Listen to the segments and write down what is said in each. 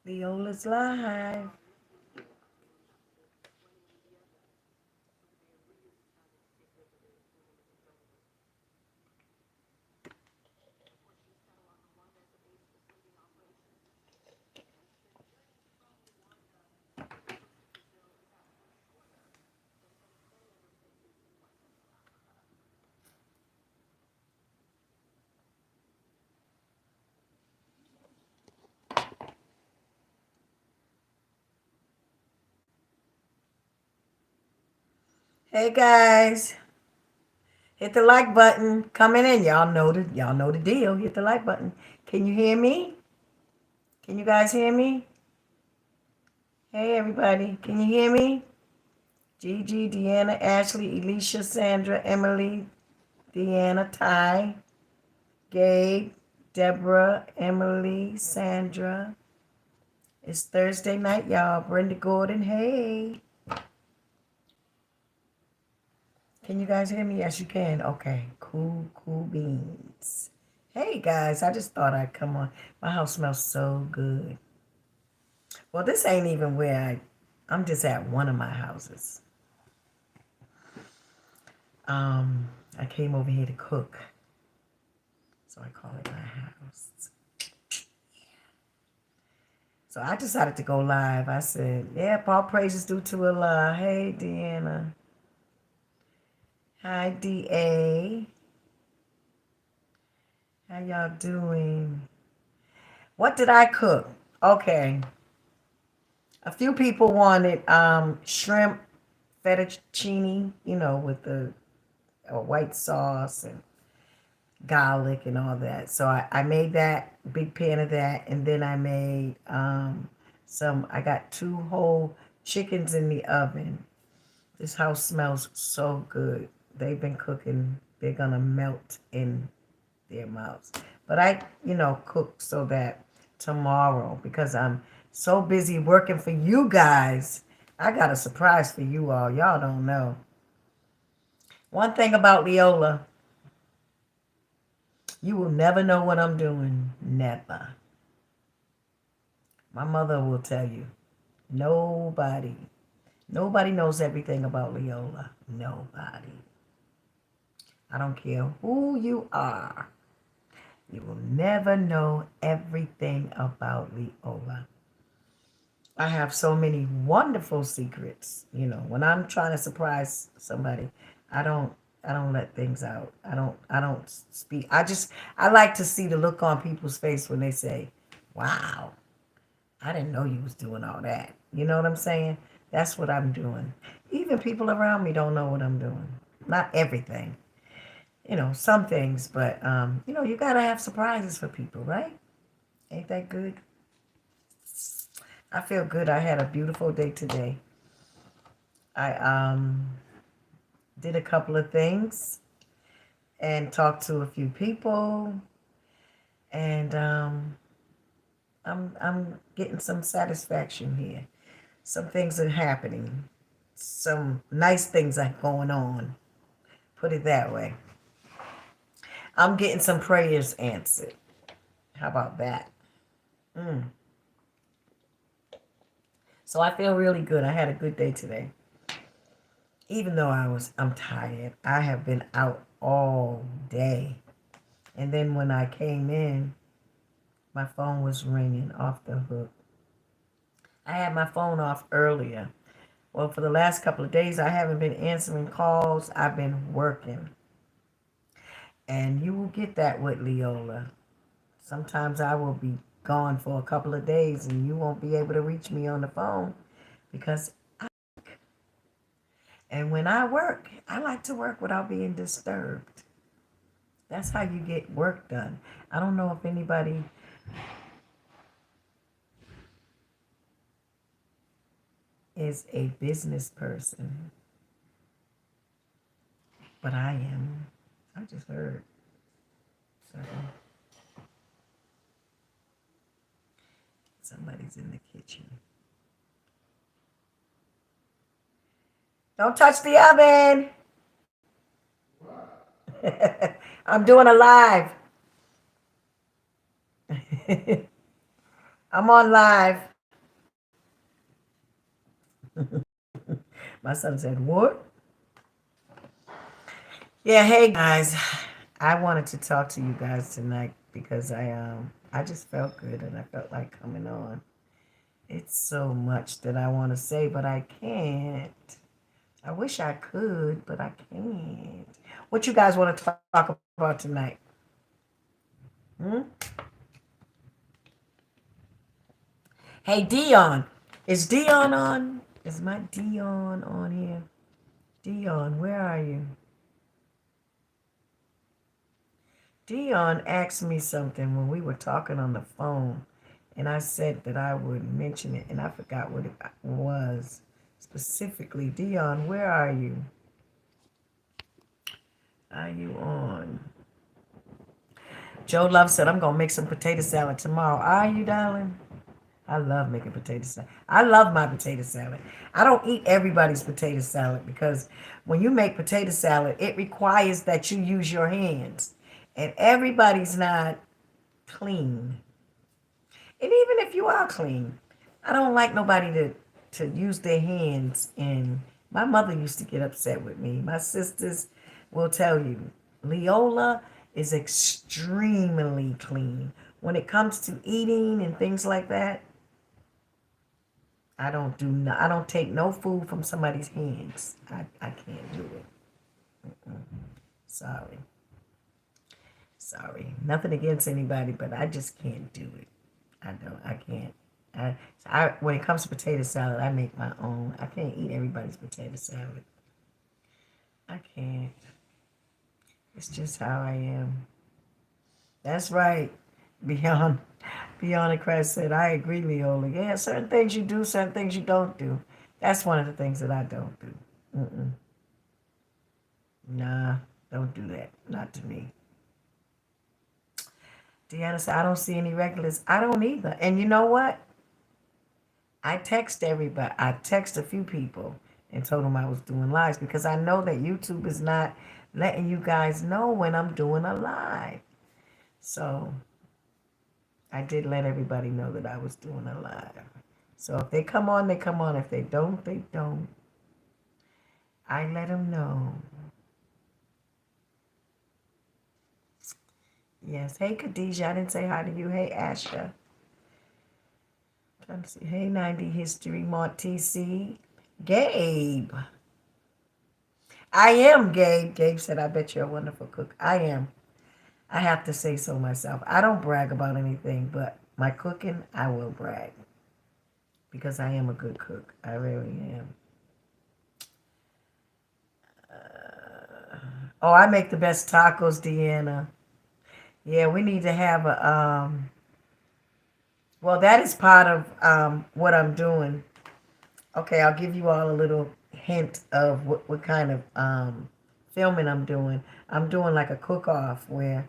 Leola's live. Hey guys, hit the like button. Coming in, y'all know the deal. Hit the like button. Can you hear me? Can you guys hear me? Hey everybody, can you hear me? Gigi, Deanna, Ashley, Alicia, Sandra, Emily, Deanna, Ty, Gabe, Deborah, Emily, Sandra. It's Thursday night, y'all. Brenda Gordon, hey. Can you guys hear me? Yes, you can. Okay. Cool beans. Hey guys, I just thought I'd come on. My house smells so good. Well, this ain't even where I'm just at one of my houses. Um, I came over here to cook. So I call it my house. So I decided to go live. I said, yeah, all praises due to Allah. Hey, Deanna. Hi, DA. How y'all doing? What did I cook? Okay. A few people wanted shrimp fettuccine, with the white sauce and garlic and all that. So I made that, big pan of that, and then I made I got 2 whole chickens in the oven. This house smells so good. They've been cooking. They're gonna melt in their mouths. But I, cook so that tomorrow, because I'm so busy working for you guys, I got a surprise for you all. Y'all don't know. One thing about Leola, you will never know what I'm doing. Never. My mother will tell you. Nobody. Nobody knows everything about Leola. Nobody. I don't care who you are. You will never know everything about Leola. I have so many wonderful secrets. When I'm trying to surprise somebody, I don't I don't let things out. I don't speak. I like to see the look on people's face when they say, "Wow, I didn't know you was doing all that." You know what I'm saying? That's what I'm doing. Even people around me don't know what I'm doing. Not everything. Some things, but you got to have surprises for people, right? Ain't that good? I feel good. I had a beautiful day today. I did a couple of things and talked to a few people, and I'm getting some satisfaction here. Some things are happening. Some nice things are going on. Put it that way. I'm getting some prayers answered. How about that? Mm. So I feel really good. I had a good day today. Even though I'm tired. I have been out all day. And then when I came in, my phone was ringing off the hook. I had my phone off earlier. Well, for the last couple of days, I haven't been answering calls. I've been working. And you will get that with Leola. Sometimes I will be gone for a couple of days and you won't be able to reach me on the phone because and when I work, I like to work without being disturbed. That's how you get work done. I don't know if anybody is a business person, but I am. I just heard. So somebody's in the kitchen. Don't touch the oven. I'm doing a live. I'm on live. My son said, "What?" Yeah, hey guys. I wanted to talk to you guys tonight because I just felt good and I felt like coming on. It's so much that I want to say, but I can't. I wish I could, but I can't. What you guys want to talk about tonight? Hmm? Hey Dion. Is Dion on? Is my Dion on here? Dion, where are you? Dion asked me something when we were talking on the phone, and I said that I would mention it, and I forgot what it was specifically. Dion, where are you? Are you on? Joe Love said, I'm going to make some potato salad tomorrow. Are you, darling? I love making potato salad. I love my potato salad. I don't eat everybody's potato salad because when you make potato salad, it requires that you use your hands. And everybody's not clean. And even if you are clean, I don't like nobody to use their hands. And my mother used to get upset with me. My sisters will tell you, Leola is extremely clean. When it comes to eating and things like that, I don't take no food from somebody's hands. I can't do it. Sorry. Sorry. Nothing against anybody, but I just can't do it. I can't. When it comes to potato salad, I make my own. I can't eat everybody's potato salad. I can't. It's just how I am. That's right. Beyond Beyond the Crest said, I agree, Leola. Yeah, certain things you do, certain things you don't do. That's one of the things that I don't do. Mm-mm. Nah, don't do that. Not to me. Deanna said, I don't see any regulars. I don't either. And you know what? I text everybody. I text a few people and told them I was doing lives because I know that YouTube is not letting you guys know when I'm doing a live. So I did let everybody know that I was doing a live. So if they come on, they come on. If they don't, they don't. I let them know. Yes. Hey, Khadijah. I didn't say hi to you. Hey, Asha. Trying to see. Hey, 90 History, Monty C. Gabe. I am Gabe. Gabe said, I bet you're a wonderful cook. I am. I have to say so myself. I don't brag about anything, but my cooking, I will brag because I am a good cook. I really am. Oh, I make the best tacos, Deanna. Yeah, we need to have a well, that is part of what I'm doing. Okay, I'll give you all a little hint of what kind of filming I'm doing. I'm doing like a cook-off where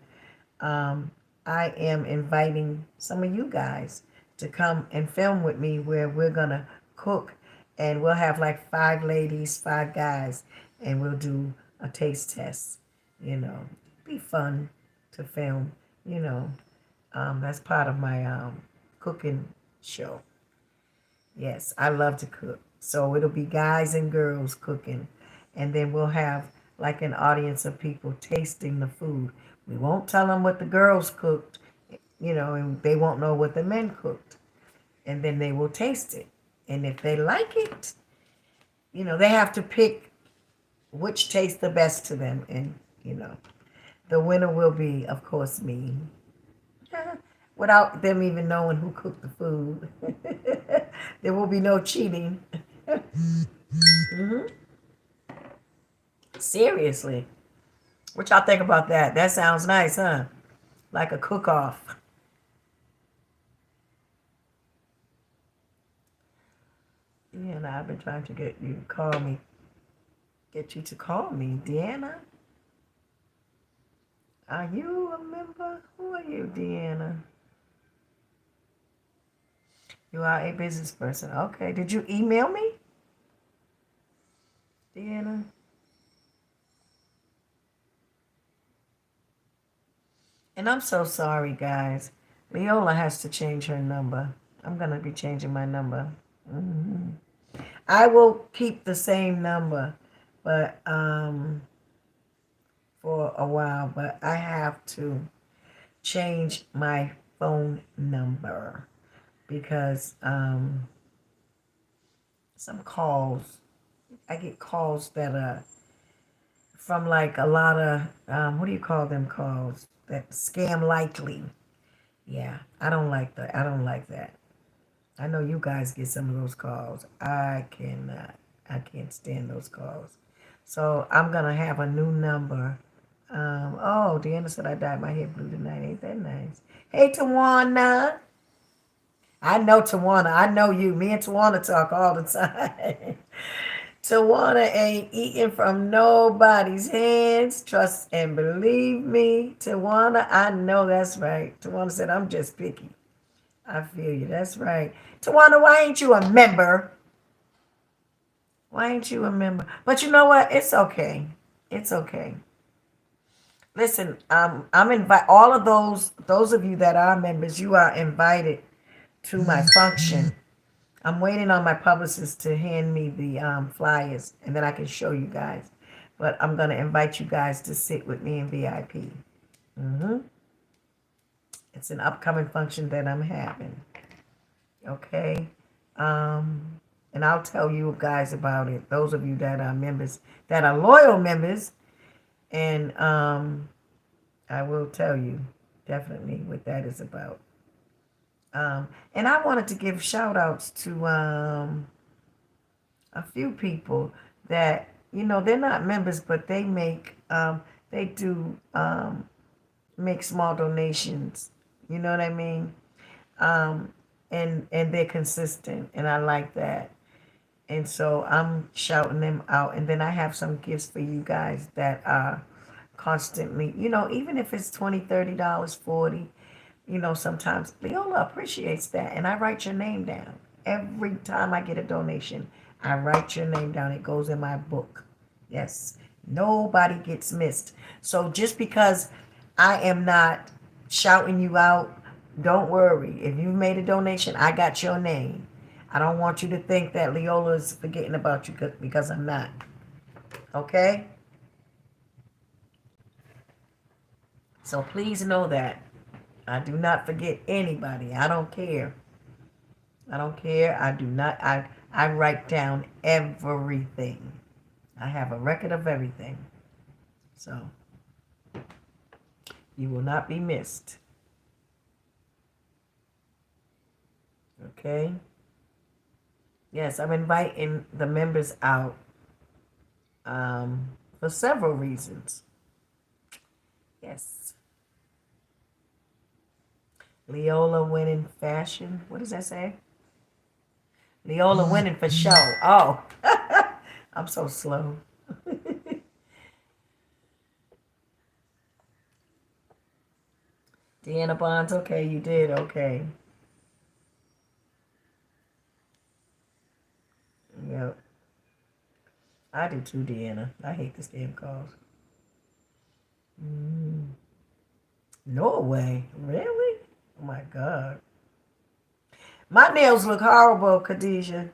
um, I am inviting some of you guys to come and film with me where we're going to cook and we'll have like 5 ladies, 5 guys, and we'll do a taste test. You know, be fun to film. You know, that's part of my cooking show. Yes, I love to cook. So it'll be guys and girls cooking. And then we'll have like an audience of people tasting the food. We won't tell them what the girls cooked, and they won't know what the men cooked. And then they will taste it. And if they like it, they have to pick which tastes the best to them. And, the winner will be, of course, me. Without them even knowing who cooked the food. There will be no cheating. Hmm. Seriously. What y'all think about that? That sounds nice, huh? Like a cook-off. Yeah, and I've been trying to get you to call me. Get you to call me. Deanna? Are you a member? Who are you, Deanna? You are a business person. Okay. Did you email me, Deanna? And I'm so sorry, guys. Leola has to change her number. I'm going to be changing my number. Hmm. I will keep the same number, but for a while, but I have to change my phone number because some calls I get calls that are from like a lot of what do you call them calls that scam likely. Yeah, I don't like that. I don't like that. I know you guys get some of those calls. I cannot. I can't stand those calls. So I'm gonna have a new number. Oh, Deanna said I dyed my hair blue tonight. Ain't that nice? Hey, Tawana. I know Tawana. I know you. Me and Tawana talk all the time. Tawana ain't eating from nobody's hands. Trust and believe me. Tawana, I know that's right. Tawana said, I'm just picky. I feel you. That's right. Tawana, why ain't you a member? Why ain't you a member? But you know what? It's okay. It's okay. Listen, I'm invite all of those of you that are members. You are invited to my function. I'm waiting on my publicist to hand me the flyers, and then I can show you guys. But I'm gonna invite you guys to sit with me in VIP. hmm It's an upcoming function that I'm having. Okay, and I'll tell you guys about it. Those of you that are members, that are loyal members, and I will tell you definitely what that is about. And I wanted to give shout outs to a few people that they're not members, but they do make small donations. You know what I mean? Um, and they're consistent, and I like that. And so I'm shouting them out, and then I have some gifts for you guys that are constantly, even if it's $20, $30, 40. Sometimes Leola appreciates that, and I write your name down. Every time I get a donation, I write your name down. It goes in my book. Yes, nobody gets missed. So just because I am not shouting you out, don't worry. If you made a donation, I got your name. I don't want you to think that Leola is forgetting about you because I'm not. Okay? So please know that. I do not forget anybody. I don't care. I don't care. I do not. I write down everything. I have a record of everything. So you will not be missed. Okay? Yes, I'm inviting the members out for several reasons. Yes. Leola winning fashion. What does that say? Leola winning for show. Oh, I'm so slow. Deanna Bonds, okay, you did, okay. Yep. I do too, Deanna. I hate this damn calls. Mm. Norway? Really? Oh my God. My nails look horrible, Khadijah.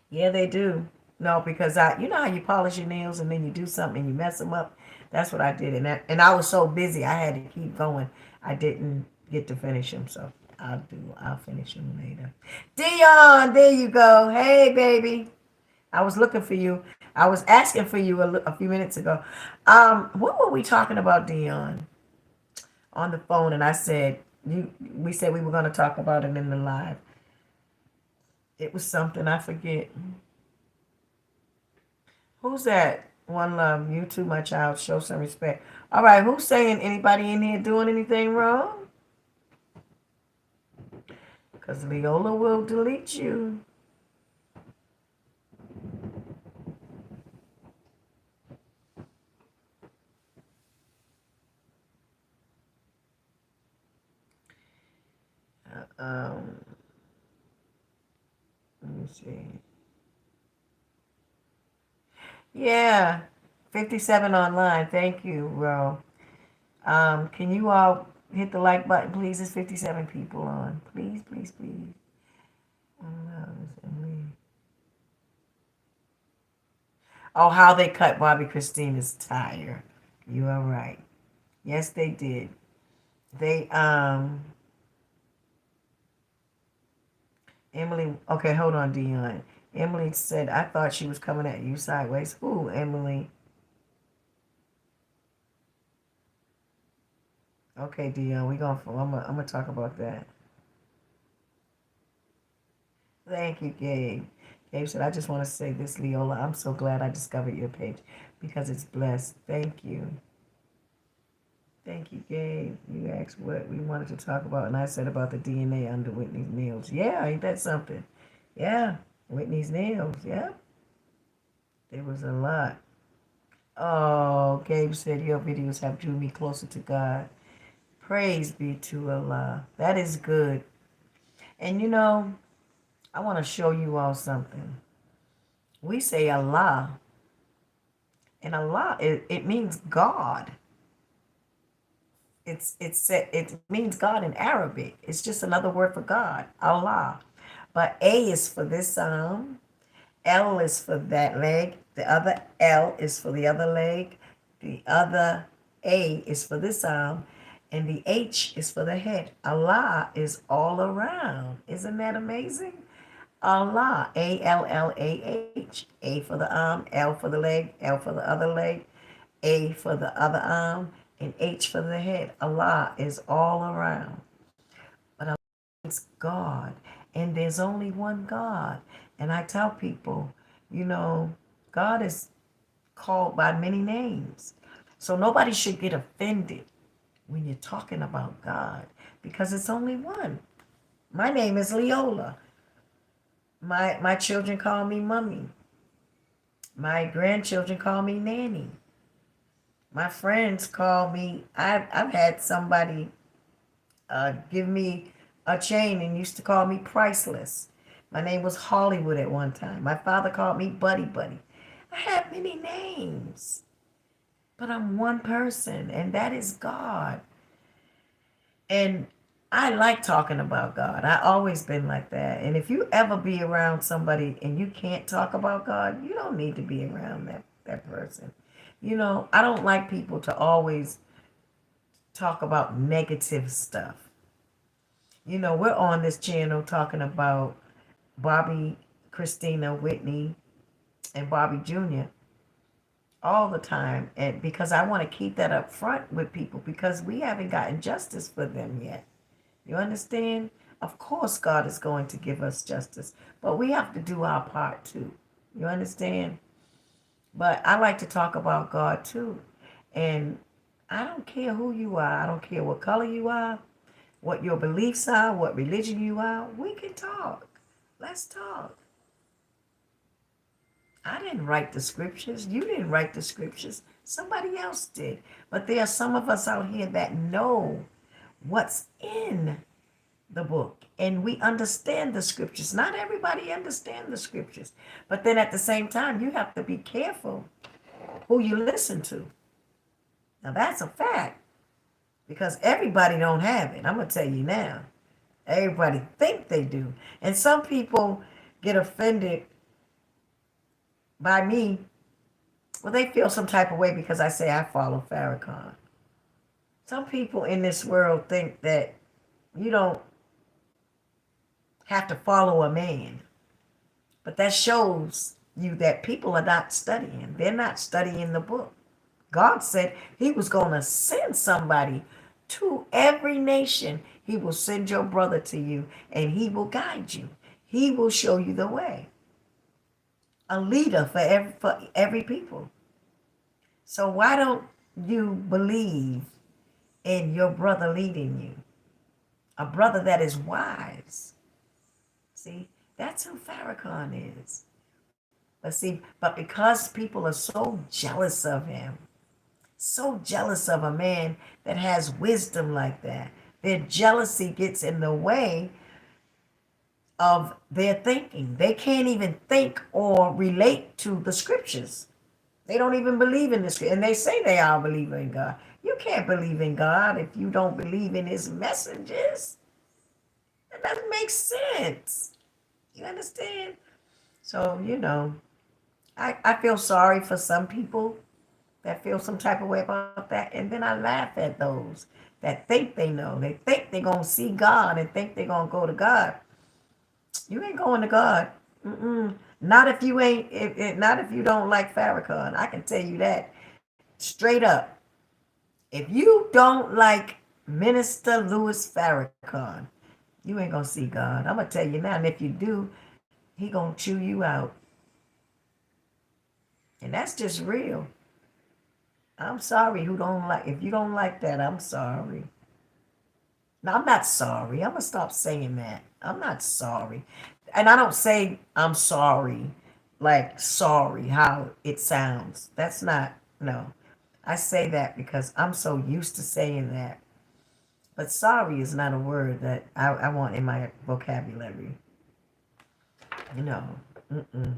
Yeah, they do. No, because you know how you polish your nails and then you do something and you mess them up. That's what I did, and I was so busy I had to keep going. I didn't get to finish them, so I'll finish them later. Dion, there you go. Hey, baby. I was looking for you. I was asking for you a few minutes ago. What were we talking about, Dion, on the phone? And I said you. We said we were going to talk about it in the live. It was something I forget. Who's that? One love. You too, my child. Show some respect. All right. Who's saying anybody in here doing anything wrong? Because Leola will delete you. Um, let me see. Yeah, 57 online. Thank you, Ro. Can you all hit the like button, please? There's 57 people on. Please, please, please. Oh, how they cut Bobby Christina's tire. You are right. Yes, they did. They Emily. Okay, hold on, Dion. Emily said, "I thought she was coming at you sideways." Who, Emily? Okay, Dion. I'm gonna talk about that. Thank you, Gabe. Gabe said, "I just want to say this, Leola. I'm so glad I discovered your page because it's blessed. Thank you." Thank you, Gabe. You asked what we wanted to talk about, and I said about the DNA under Whitney's nails. Yeah, ain't that something? Yeah, Whitney's nails. Yeah, there was a lot. Oh, Gabe said your videos have drew me closer to God. Praise be to Allah. That is good. And I want to show you all something. We say Allah, and Allah it means God. It means God in Arabic. It's just another word for God, Allah. But A is for this arm, L is for that leg, the other L is for the other leg, the other A is for this arm, and the H is for the head. Allah is all around. Isn't that amazing? Allah, ALLAH. A for the arm, L for the leg, L for the other leg, A for the other arm, and H for the head. Allah is all around. But Allah is God. And there's only one God. And I tell people, God is called by many names. So nobody should get offended when you're talking about God because it's only one. My name is Leola. My children call me Mummy. My grandchildren call me Nanny. My friends call me, I've had somebody give me a chain and used to call me Priceless. My name was Hollywood at one time. My father called me Buddy Buddy. I have many names, but I'm one person, and that is God. And I like talking about God. I always been like that. And if you ever be around somebody and you can't talk about God, you don't need to be around that person. I don't like people to always talk about negative stuff. We're on this channel talking about Bobby, Christina, Whitney, and Bobby Jr. all the time. And because I want to keep that up front with people because we haven't gotten justice for them yet. You understand? Of course, God is going to give us justice, but we have to do our part too. You understand? But I like to talk about God too. And I don't care who you are, I don't care what color you are, what your beliefs are, what religion you are. We can talk. Let's talk. I didn't write the scriptures. You didn't write the scriptures. Somebody else did. But there are some of us out here that know what's in the book and we understand the scriptures. Not everybody understands the scriptures, but then at the same time you have to be careful who you listen to. Now that's a fact because everybody don't have it. I'm gonna tell you now, everybody think they do, and some people get offended by me. Well, they feel some type of way because I say I follow Farrakhan. Some people in this world think that you don't have to follow a man. But that shows you that people are not studying. They're not studying the book. God said he was going to send somebody to every nation. He will send your brother to you and he will guide you. He will show you the way. A leader for every people. So why don't you believe in your brother leading you? A brother that is wise. See, that's who Farrakhan is. But because people are so jealous of him, so jealous of a man that has wisdom like that, their jealousy gets in the way of their thinking. They can't even think or relate to the scriptures. They don't even believe in the scripture. And they say they are a believer in God. You can't believe in God if you don't believe in his messages. That doesn't make sense. You understand? So, I feel sorry for some people that feel some type of way about that. And then I laugh at those that think they know. They think they're going to see God and think they're going to go to God. You ain't going to God. Mm-mm. Not if you ain't, not if you don't like Farrakhan. I can tell you that straight up. If you don't like Minister Louis Farrakhan, you ain't gonna see God. I'm gonna tell you now. And if you do, he gonna chew you out. And that's just real. I'm sorry who don't like, if you don't like that, I'm sorry. No, I'm not sorry. I'm gonna stop saying that. I'm not sorry. And I don't say I'm sorry like sorry how it sounds. That's not, no. I say that because I'm so used to saying that. But sorry is not a word that I want in my vocabulary. You know. Mm-mm.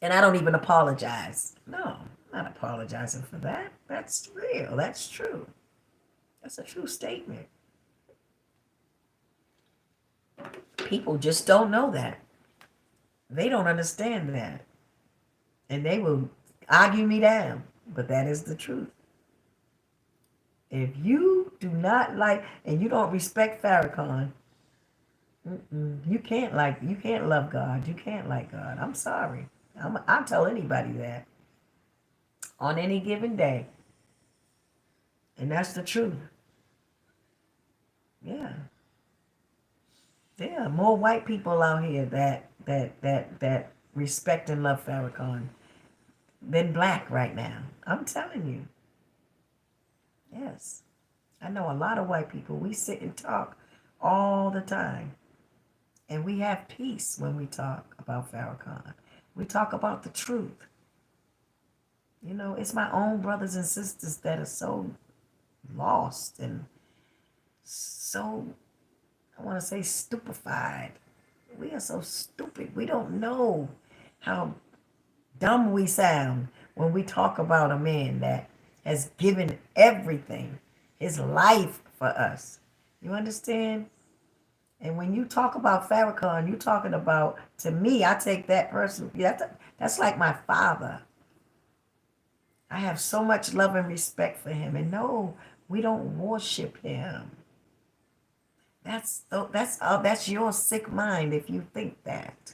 And I don't even apologize. No, I'm not apologizing for that. That's real. That's true. That's a true statement. People just don't know that. They don't understand that. And they will argue me down. But that is the truth. If you do not like and you don't respect Farrakhan, you can't love God. You can't like God. I'm sorry. I'll tell anybody that on any given day. And that's the truth. Yeah. There are more white people out here that respect and love Farrakhan than black right now. I'm telling you. Yes. I know a lot of white people. We sit and talk all the time. And we have peace when we talk about Farrakhan. We talk about the truth. You know, it's my own brothers and sisters that are so lost and so, I want to say, stupefied. We are so stupid. We don't know how dumb we sound when we talk about a man that has given everything, his life for us. You understand? And when you talk about Farrakhan, you're talking about, to me, I take that person, that's like my father. I have so much love and respect for him. And no, we don't worship him. That's your sick mind if you think that.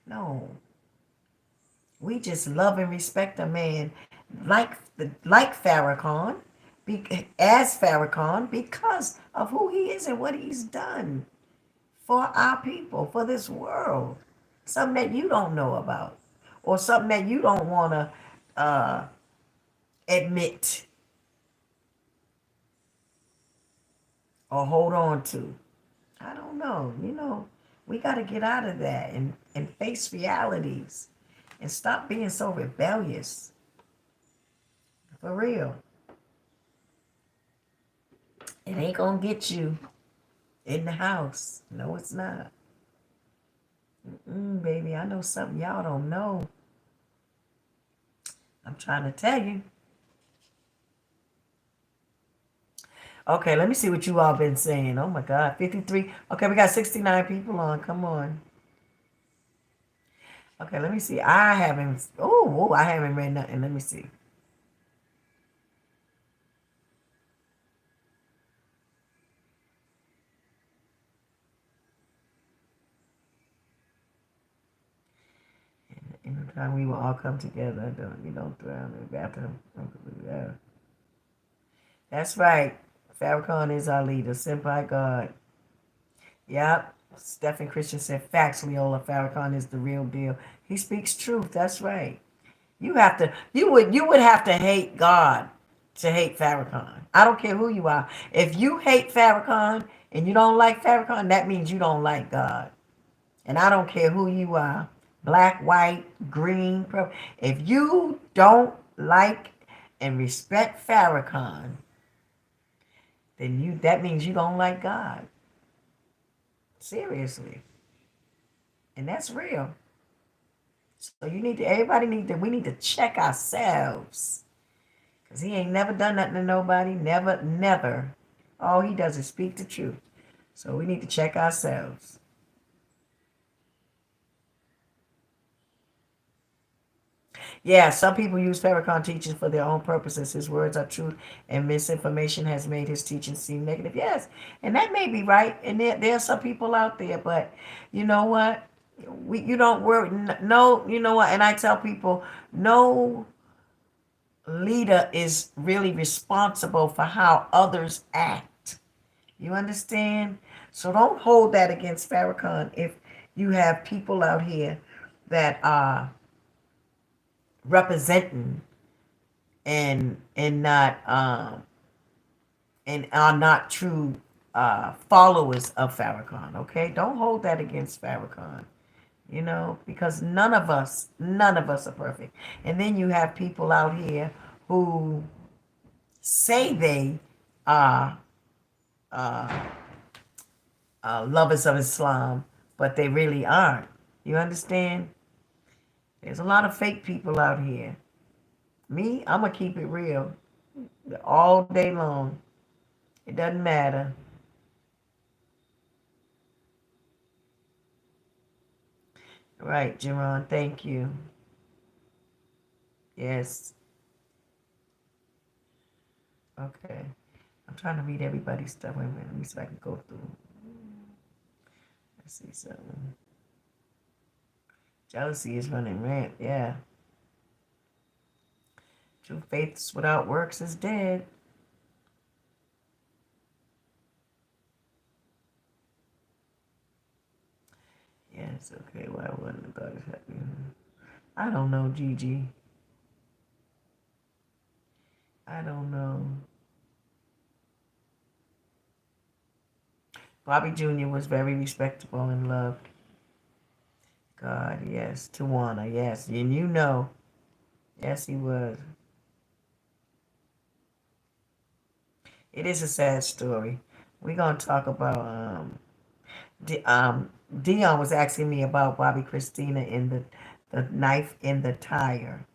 No, we just love and respect a man like Farrakhan, as Farrakhan, because of who he is and what he's done for our people, for this world. Something that you don't know about, or something that you don't want to admit or hold on to. I don't know. You know, we got to get out of that and face realities and stop being so rebellious. For real. It ain't going to get you in the house. No, it's not. Baby, I know something y'all don't know. I'm trying to tell you. Okay, let me see what you all been saying. Oh my God, 53. Okay, we got 69 people on. Come on. Okay, let me see. I haven't read nothing. Let me see. Anytime we will all come together, you don't drown in the bathroom. Yeah. That's right. Farrakhan is our leader, sent by God. Yep. Stephen Christian said, facts, Leola Farrakhan is the real deal. He speaks truth. That's right. You would have to hate God to hate Farrakhan. I don't care who you are. If you hate Farrakhan and you don't like Farrakhan, that means you don't like God. And I don't care who you are. Black, white, green, purple. If you don't like and respect Farrakhan, then that means you don't like God. Seriously. And that's real. So we need to check ourselves. Because he ain't never done nothing to nobody. Never, never. All he does is speak the truth. So we need to check ourselves. Yeah, some people use Farrakhan teachings for their own purposes. His words are true, and misinformation has made his teachings seem negative. Yes, and that may be right. And there are some people out there, but you know what? You don't worry. No, you know what? And I tell people, no leader is really responsible for how others act. You understand? So don't hold that against Farrakhan if you have people out here that are representing and not and are not true followers of Farrakhan. Okay, don't hold that against Farrakhan. You know, because none of us are perfect. And then you have people out here who say they are uh, lovers of Islam, but they really aren't. You understand? There's a lot of fake people out here. Me, I'm gonna keep it real all day long. It doesn't matter. Right, Jerron, thank you. Yes. Okay. I'm trying to read everybody's stuff. Wait a minute. Let me see if I can go through. Let's see something. Jealousy is running ramp. Yeah. True faith without works is dead. Yes. Okay. Why wouldn't God is happening? I don't know, Gigi. I don't know. Bobby Jr. was very respectable and loved. God, yes. Tawana, yes. And you know. Yes, he was. It is a sad story. We're gonna talk about D- um Dion was asking me about Bobby Christina in the knife in the tire.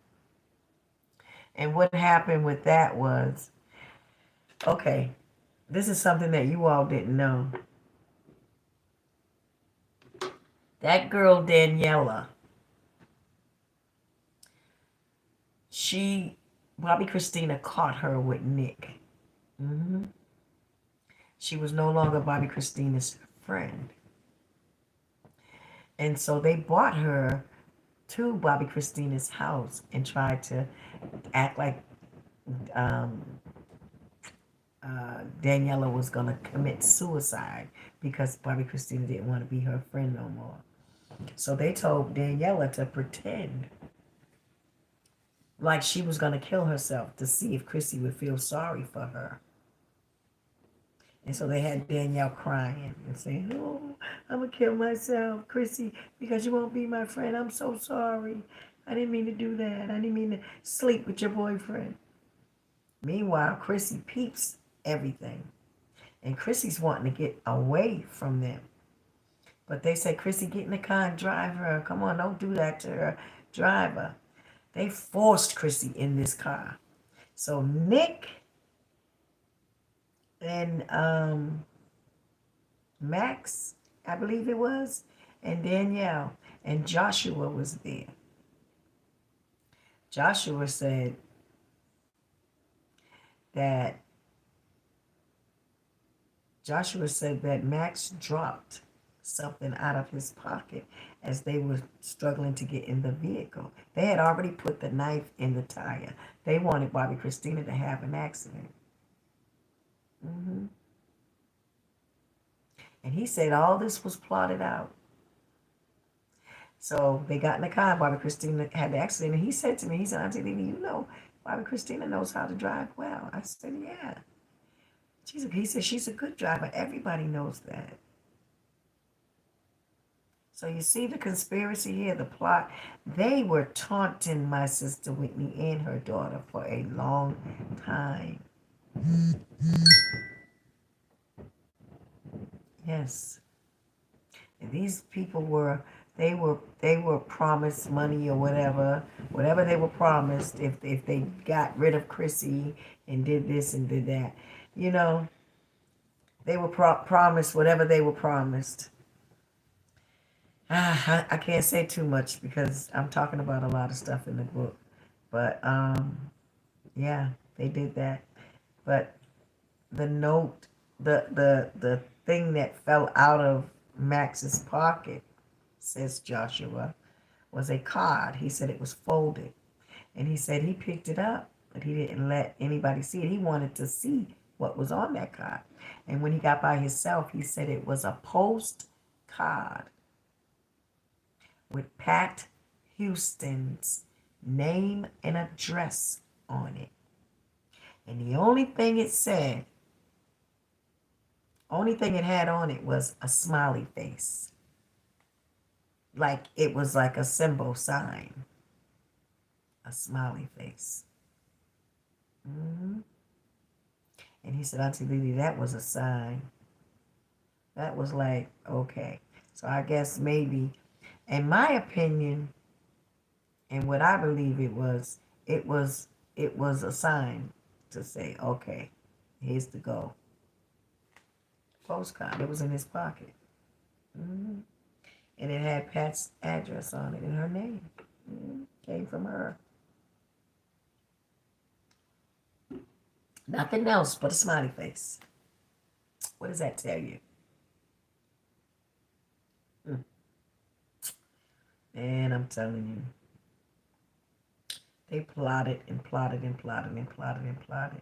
And what happened with that was, okay, this is something that you all didn't know. That girl Daniela, she Bobby Christina caught her with Nick. Hmm. She was no longer Bobby Christina's friend. And so they brought her to Bobby Christina's house and tried to act like um, Daniela was going to commit suicide because Bobby Christina didn't want to be her friend no more. So they told Daniela to pretend like she was going to kill herself to see if Chrissy would feel sorry for her. And so they had Danielle crying and saying, "Oh, I'm going to kill myself, Chrissy, because you won't be my friend. I'm so sorry. I didn't mean to do that. I didn't mean to sleep with your boyfriend." Meanwhile, Chrissy peeps everything. And Chrissy's wanting to get away from them. But they said, "Chrissy, get in the car and drive her. Come on, don't do that to her. Drive her." They forced Chrissy in this car. So Nick and Max, I believe it was, and Danielle and Joshua was there. Joshua said that Max dropped something out of his pocket as they were struggling to get in the vehicle. They had already put the knife in the tire. They wanted Bobby Christina to have an accident. Hmm. And he said all this was plotted out. So they got in the car. Bobby Christina had the accident. And he said to me, he said, "Auntie Lily, you know, Bobby Christina knows how to drive well." I said, "Yeah." He said, "She's a good driver. Everybody knows that." So you see the conspiracy here, the plot. They were taunting my sister Whitney and her daughter for a long time. Yes. And these people they were promised money or whatever they were promised if they got rid of Chrissy and did this and did that. You know, they were promised whatever they were promised. I can't say too much because I'm talking about a lot of stuff in the book. But yeah, they did that. But the note, the thing that fell out of Max's pocket, says Joshua, was a card. He said it was folded. And he said he picked it up, but he didn't let anybody see it. He wanted to see what was on that card. And when he got by himself, he said it was a postcard with Pat Houston's name and address on it. And the only thing it said, only thing it had on it was a smiley face. Like it was like a symbol sign. A smiley face. Mm-hmm. And he said, Auntie Lily, that was a sign. That was like, okay. So I guess maybe, in my opinion, and what I believe it was, it was a sign to say, okay, here's the go. Postcard. It was in his pocket. Mm-hmm. And it had Pat's address on it and her name. Mm-hmm. Came from her. Nothing else but a smiley face. What does that tell you? And I'm telling you, they plotted and plotted and plotted and plotted and plotted.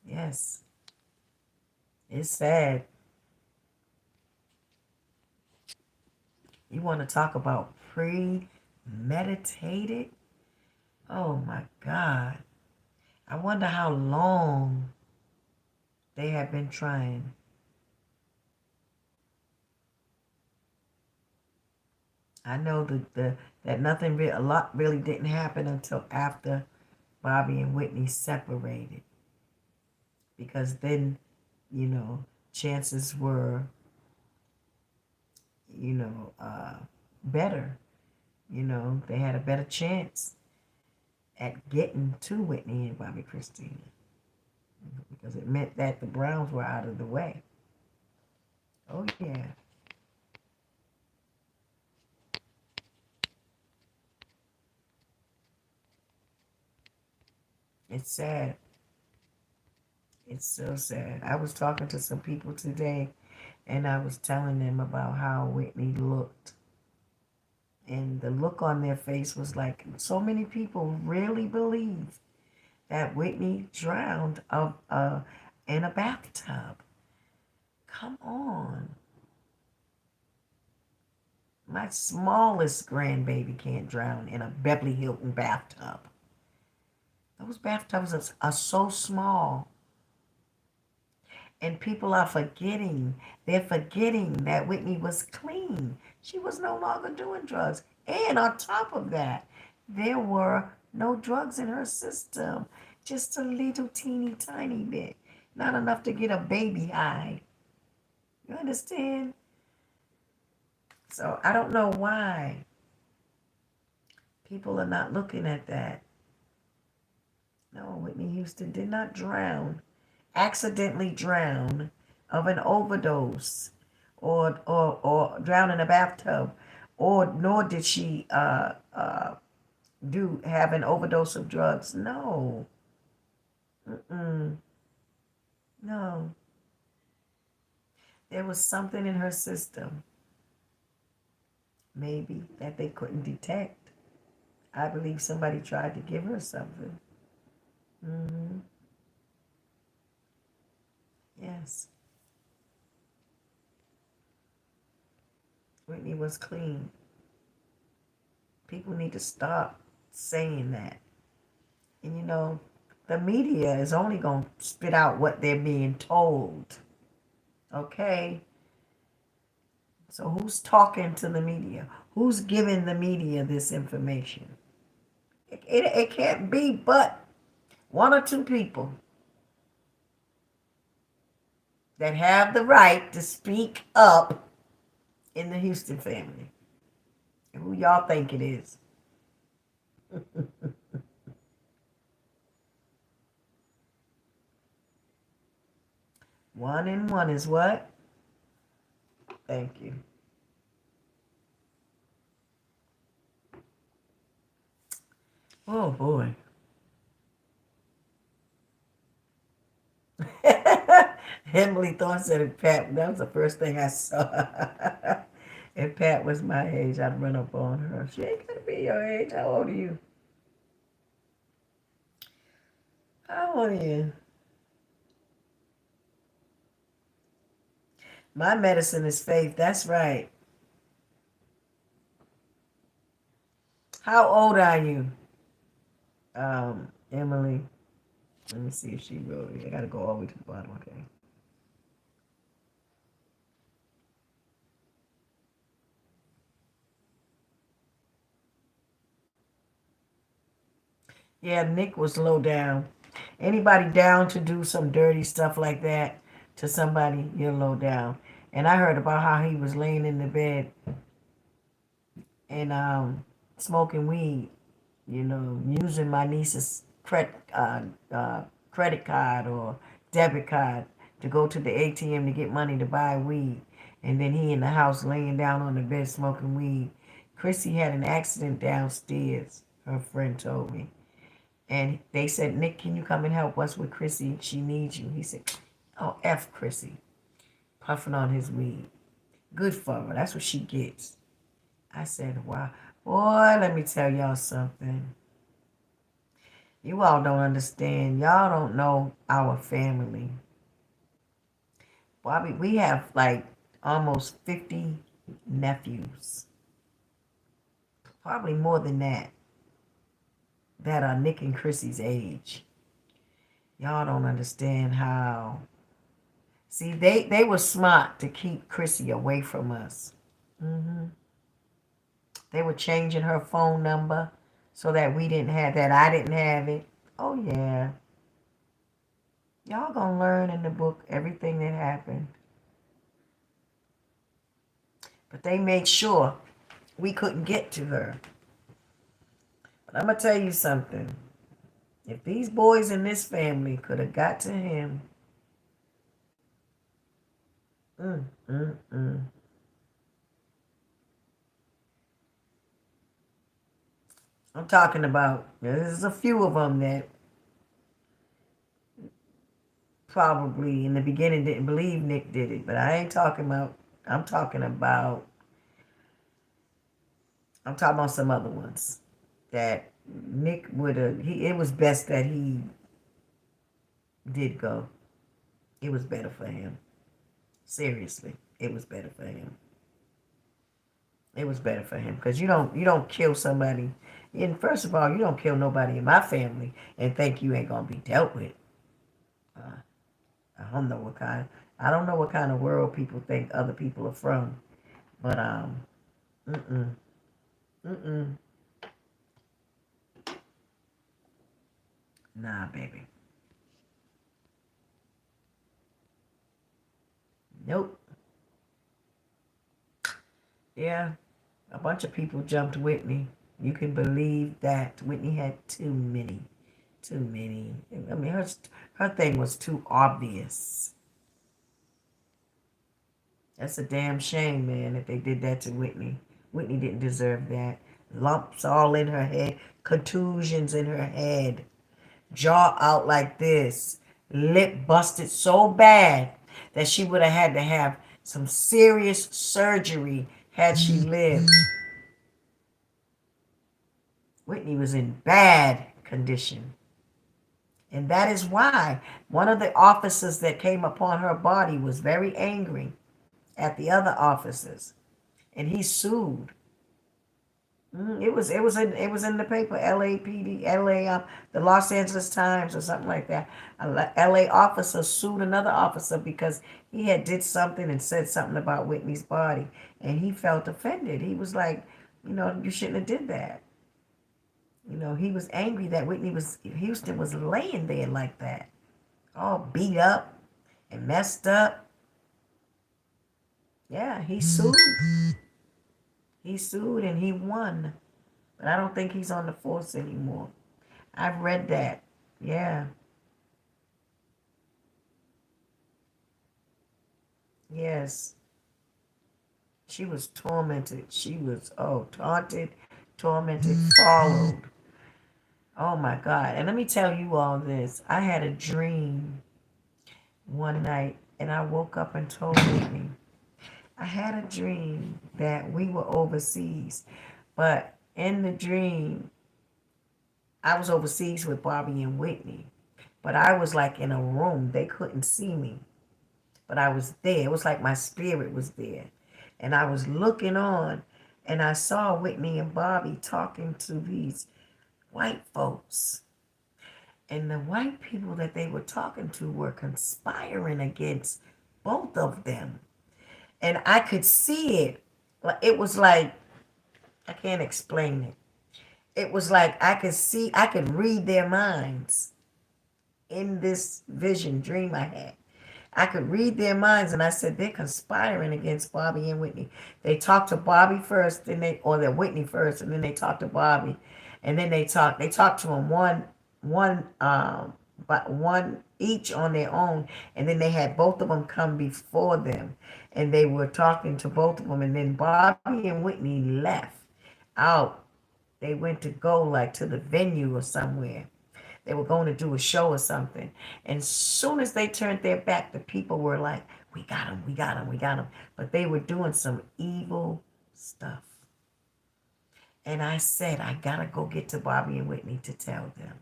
Yes. It's sad. You want to talk about premeditated? Oh my God. I wonder how long they have been trying. I know that nothing, a lot really didn't happen until after Bobby and Whitney separated. Because then, chances were, better. They had a better chance at getting to Whitney and Bobby Christina. Because it meant that the Browns were out of the way. Oh, yeah. It's sad. It's so sad. I was talking to some people today, and I was telling them about how Whitney looked. And the look on their face was like, so many people really believe that Whitney drowned in a bathtub. Come on. My smallest grandbaby can't drown in a Beverly Hilton bathtub. Those bathtubs are so small. And people are forgetting. They're forgetting that Whitney was clean. She was no longer doing drugs. And on top of that, there were no drugs in her system. Just a little teeny tiny bit. Not enough to get a baby high. You understand? So I don't know why people are not looking at that. No, Whitney Houston did not drown, accidentally drown of an overdose or drown in a bathtub, or nor did she have an overdose of drugs. No. Mm-mm. No. There was something in her system, maybe, that they couldn't detect. I believe somebody tried to give her something. Mm-hmm. Yes. Whitney was clean. People need to stop saying that. And the media is only going to spit out what they're being told. Okay? So who's talking to the media? Who's giving the media this information? It can't be but one or two people that have the right to speak up in the Houston family. And who y'all think it is? One and one is what? Thank you. Oh boy. Emily thought said if Pat, that was the first thing I saw. If Pat was my age, I'd run up on her. She ain't gonna be your age. How old are you? How old are you? My medicine is faith. That's right. How old are you, Emily? Let me see if she wrote it. I gotta go all the way to the bottom. Okay. Yeah, Nick was low down. Anybody down to do some dirty stuff like that to somebody, you're low down. And I heard about how he was laying in the bed and smoking weed, using my niece's credit card or debit card to go to the ATM to get money to buy weed. And then he in the house laying down on the bed smoking weed. Chrissy had an accident downstairs, her friend told me. And they said, Nick, can you come and help us with Chrissy? She needs you. He said, oh, F Chrissy. Puffing on his weed. Good for her. That's what she gets. I said, wow. Boy, let me tell y'all something. You all don't understand. Y'all don't know our family. Bobby, we have like almost 50 nephews. Probably more than that are Nick and Chrissy's age. Y'all don't understand how. See, they were smart to keep Chrissy away from us. Hmm They were changing her phone number so that we didn't have that. I didn't have it. Oh, yeah. Y'all gonna learn in the book everything that happened. But they made sure we couldn't get to her. But I'm gonna tell you something. If these boys in this family could have got to him, mm, mm, mm. I'm talking about, there's a few of them that probably in the beginning didn't believe Nick did it, but I ain't talking about, I'm talking about, I'm talking about some other ones that Nick would have, it was best that he did go. It was better for him. Seriously, it was better for him. It was better for him because you don't kill somebody. And first of all, you don't kill nobody in my family and think you ain't gonna be dealt with. Uh, I don't know what kind. I don't know what kind of world people think other people are from. But mm mm, nah, baby, nope. Yeah, a bunch of people jumped Whitney. You can believe that Whitney had too many, too many. I mean, her thing was too obvious. That's a damn shame, man, that they did that to Whitney. Whitney didn't deserve that. Lumps all in her head, contusions in her head, jaw out like this, lip busted so bad that she would have had to have some serious surgery had she lived. Whitney was in bad condition. And that is why one of the officers that came upon her body was very angry at the other officers. And he sued. It was in the paper, LAPD, LA, the Los Angeles Times or something like that. A LA officer sued another officer because he had did something and said something about Whitney's body, and he felt offended. He was like, you shouldn't have did that. He was angry that Houston was laying there like that, all beat up and messed up. Yeah, he sued. He sued and he won. But I don't think he's on the force anymore. I've read that. Yeah. Yes. She was tormented. She was, taunted, tormented, followed. Oh my God. And let me tell you all this. I had a dream one night and I woke up and told Whitney, I had a dream that we were overseas, but in the dream, I was overseas with Bobby and Whitney, but I was like in a room. They couldn't see me, but I was there. It was like my spirit was there. And I was looking on and I saw Whitney and Bobby talking to these white folks. And the white people that they were talking to were conspiring against both of them. And I could see it. It was like, I can't explain it. It was like I could see, I could read their minds in this vision dream I had. I could read their minds, and I said they're conspiring against Bobby and Whitney. They talked to Bobby first, then or the Whitney first, and then they talked to Bobby, and then they talked to them but one each on their own, and then they had both of them come before them, and they were talking to both of them, and then Bobby and Whitney left out. They went to go like to the venue or somewhere. They were going to do a show or something. And soon as they turned their back, the people were like, we got him, we got him, we got him. But they were doing some evil stuff. And I said, I got to go get to Bobby and Whitney to tell them.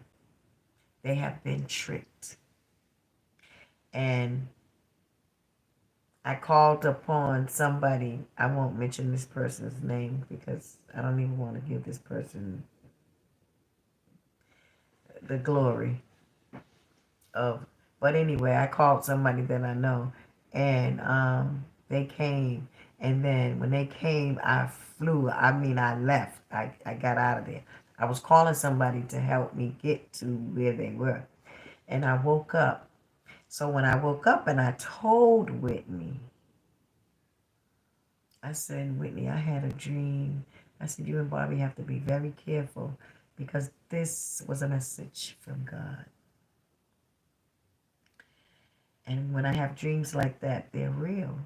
They have been tricked. And I called upon somebody. I won't mention this person's name because I don't even want to give this person the glory of, but anyway, I called somebody that I know, and they came, and then when they came, I flew. I mean, I left. I got out of there. I was calling somebody to help me get to where they were, and I woke up. So when I woke up and I told Whitney, I said, Whitney, I had a dream. I said, you and Bobby have to be very careful because this was a message from God. And when I have dreams like that, they're real.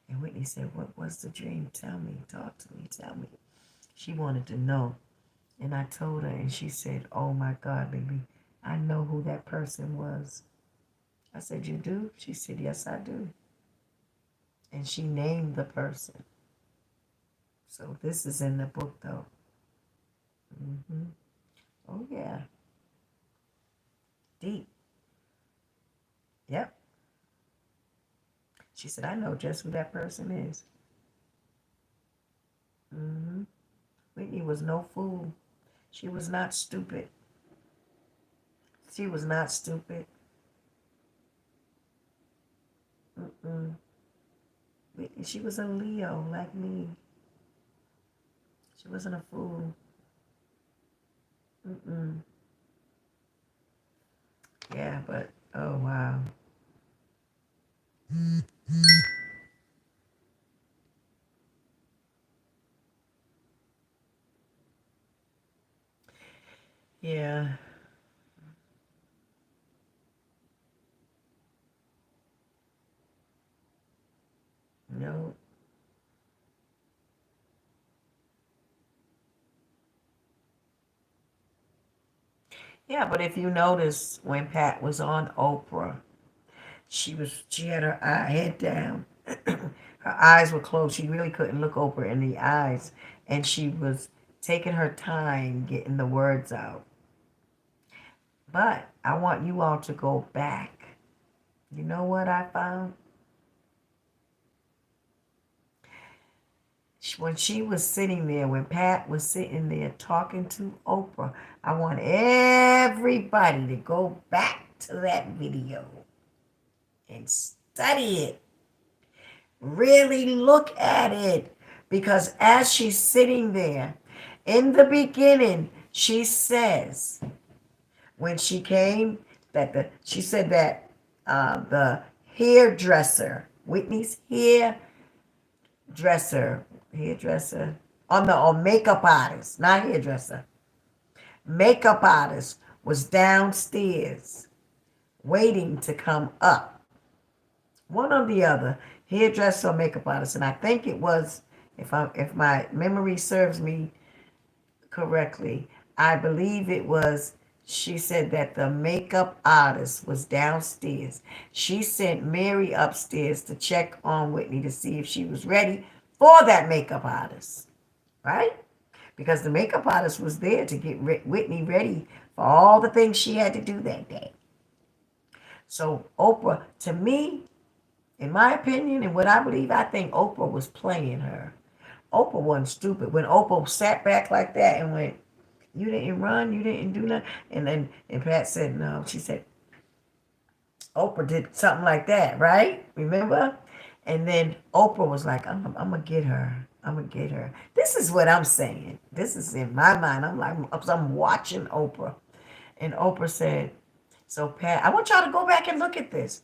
And Whitney said, what was the dream? Tell me, talk to me, tell me. She wanted to know. And I told her, and she said, oh my God, baby, I know who that person was. I said, you do? She said, yes, I do. And she named the person. So this is in the book, though. Mm-hmm. Oh, yeah. Deep. Yep. She said, I know just who that person is. Mm-hmm. Whitney was no fool. She was not stupid. She was not stupid. Mm-mm. Whitney, she was a Leo like me. She wasn't a fool. Mm-mm. Yeah, but, oh, wow. Yeah. No. Yeah, but if you notice when Pat was on Oprah, she had her head down. Her eyes were closed. She really couldn't look Oprah in the eyes. And she was taking her time getting the words out. But I want you all to go back. You know what I found? When she was sitting there, when Pat was sitting there talking to Oprah, I want everybody to go back to that video and study it. Really look at it. Because as she's sitting there, in the beginning, she says, when she came, she said that the hairdresser, Whitney's hairdresser, oh no, or makeup artist, not hairdresser, makeup artist was downstairs waiting to come up. One or the other, hairdresser or makeup artist, and I think it was, if my memory serves me correctly, I believe it was, she said that the makeup artist was downstairs. She sent Mary upstairs to check on Whitney to see if she was ready for that makeup artist, right? Because the makeup artist was there to get Whitney ready for all the things she had to do that day. So Oprah, to me, in my opinion and what I believe, I think Oprah was playing her. Oprah wasn't stupid. When Oprah sat back like that and went, "You didn't run, you didn't do nothing," and Pat said no. She said Oprah did something like that, right? Remember? And then Oprah was like, I'm gonna get her. I'm gonna get her. This is what I'm saying. This is in my mind. I'm like, I'm watching Oprah, and Oprah said, "So Pat, I want y'all to go back and look at this."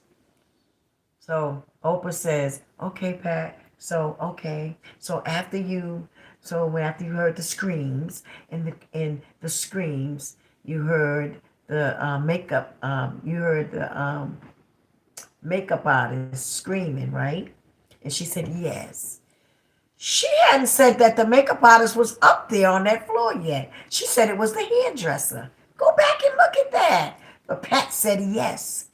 So Oprah says, "Okay, Pat. So okay. So after you heard the screams and the screams, you heard the you heard the makeup artist screaming, right?" And she said, "Yes." She hadn't said that the makeup artist was up there on that floor yet. She said it was the hairdresser. Go back and look at that. But Pat said yes,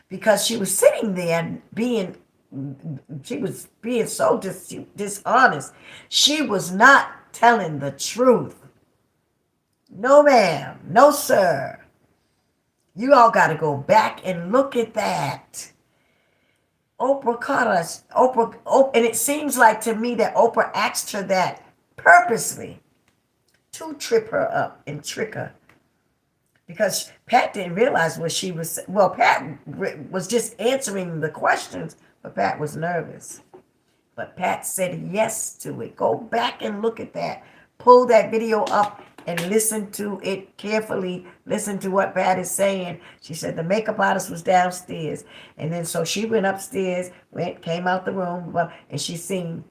because she was sitting there being, she was being so dishonest. She was not telling the truth. No, ma'am. No, sir. You all got to go back and look at that. Oprah caught us. And it seems like to me that Oprah asked her that purposely to trip her up and trick her. Because Pat didn't realize what she was. Well, Pat was just answering the questions, but Pat was nervous. But Pat said yes to it. Go back and look at that. Pull that video up and listen to it carefully. Listen to what Pat is saying. She said the makeup artist was downstairs. And then so she went upstairs, came out the room, and she seen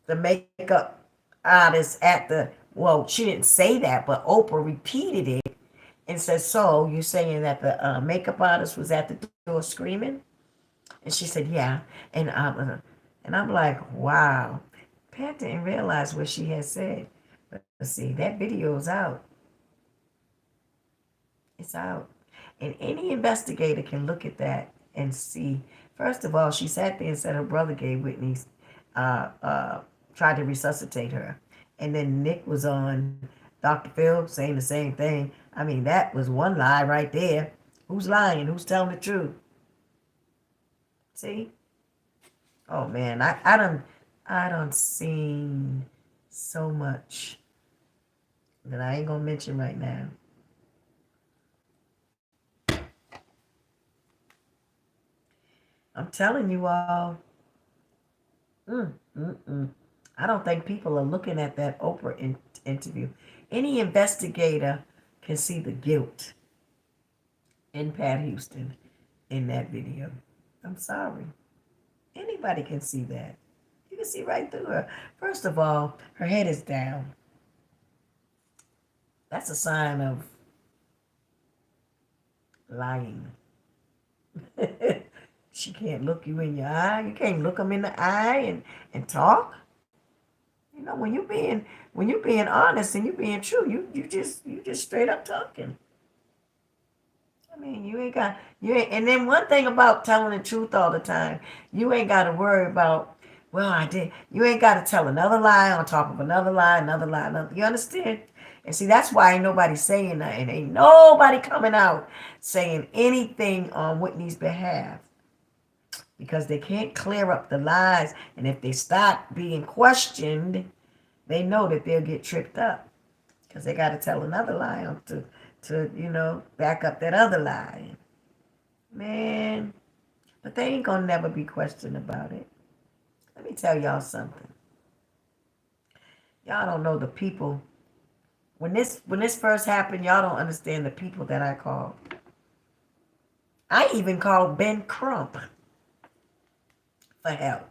the makeup artist at the, well, she didn't say that, but Oprah repeated it and said, "So you saying that the makeup artist was at the door screaming?" And she said, "Yeah." And I'm like, wow. Pat didn't realize what she had said. But see, that video is out. It's out. And any investigator can look at that and see. First of all, she sat there and said her brother gave Whitney, uh, uh, tried to resuscitate her. And then Nick was on Dr. Phil saying the same thing. I mean, that was one lie right there. Who's lying? Who's telling the truth? See? Oh man, I don't seen so much that I ain't gonna mention right now. I'm telling you all, mm, mm, mm. I don't think people are looking at that Oprah interview. Any investigator can see the guilt in Pat Houston in that video. I'm sorry. Anybody can see that. You can see right through her. First of all, her head is down. That's a sign of lying. She can't look you in your eye. You can't look them in the eye and talk. You know, when you're being honest and you're being true, you just straight up talking. I mean, you ain't, and then one thing about telling the truth all the time, you ain't got to worry about, well, I did. You ain't got to tell another lie on top of another lie, another lie, another. You understand? And see, that's why ain't nobody saying that, and ain't nobody coming out saying anything on Whitney's behalf, because they can't clear up the lies. And if they start being questioned, they know that they'll get tripped up because they got to tell another lie to back up that other lie. Man, but they ain't gonna never be questioned about it. Let me tell y'all something. Y'all don't know the people. When this first happened, y'all don't understand the people that I called. I even called Ben Crump for help.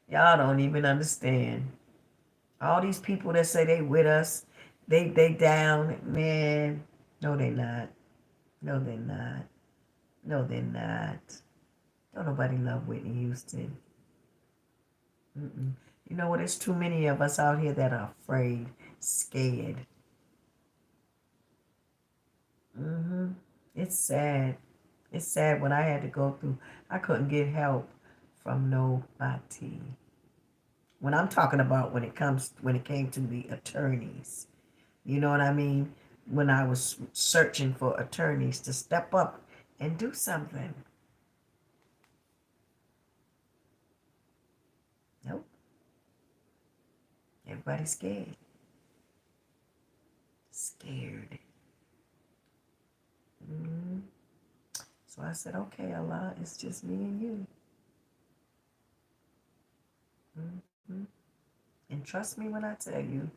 Y'all don't even understand. All these people that say they with us, they down, man. No, they not. No, they're not. No, they're not. Don't nobody love Whitney Houston. Mm-mm. You know what? There's too many of us out here that are afraid, scared. Hmm. It's sad. It's sad what I had to go through. I couldn't get help from nobody. When I'm talking about when it came to the attorneys, you know what I mean? When I was searching for attorneys to step up and do something. Nope. Everybody's scared. Scared. Hmm. So I said, okay, Allah, it's just me and you. Hmm. And trust me when I tell you,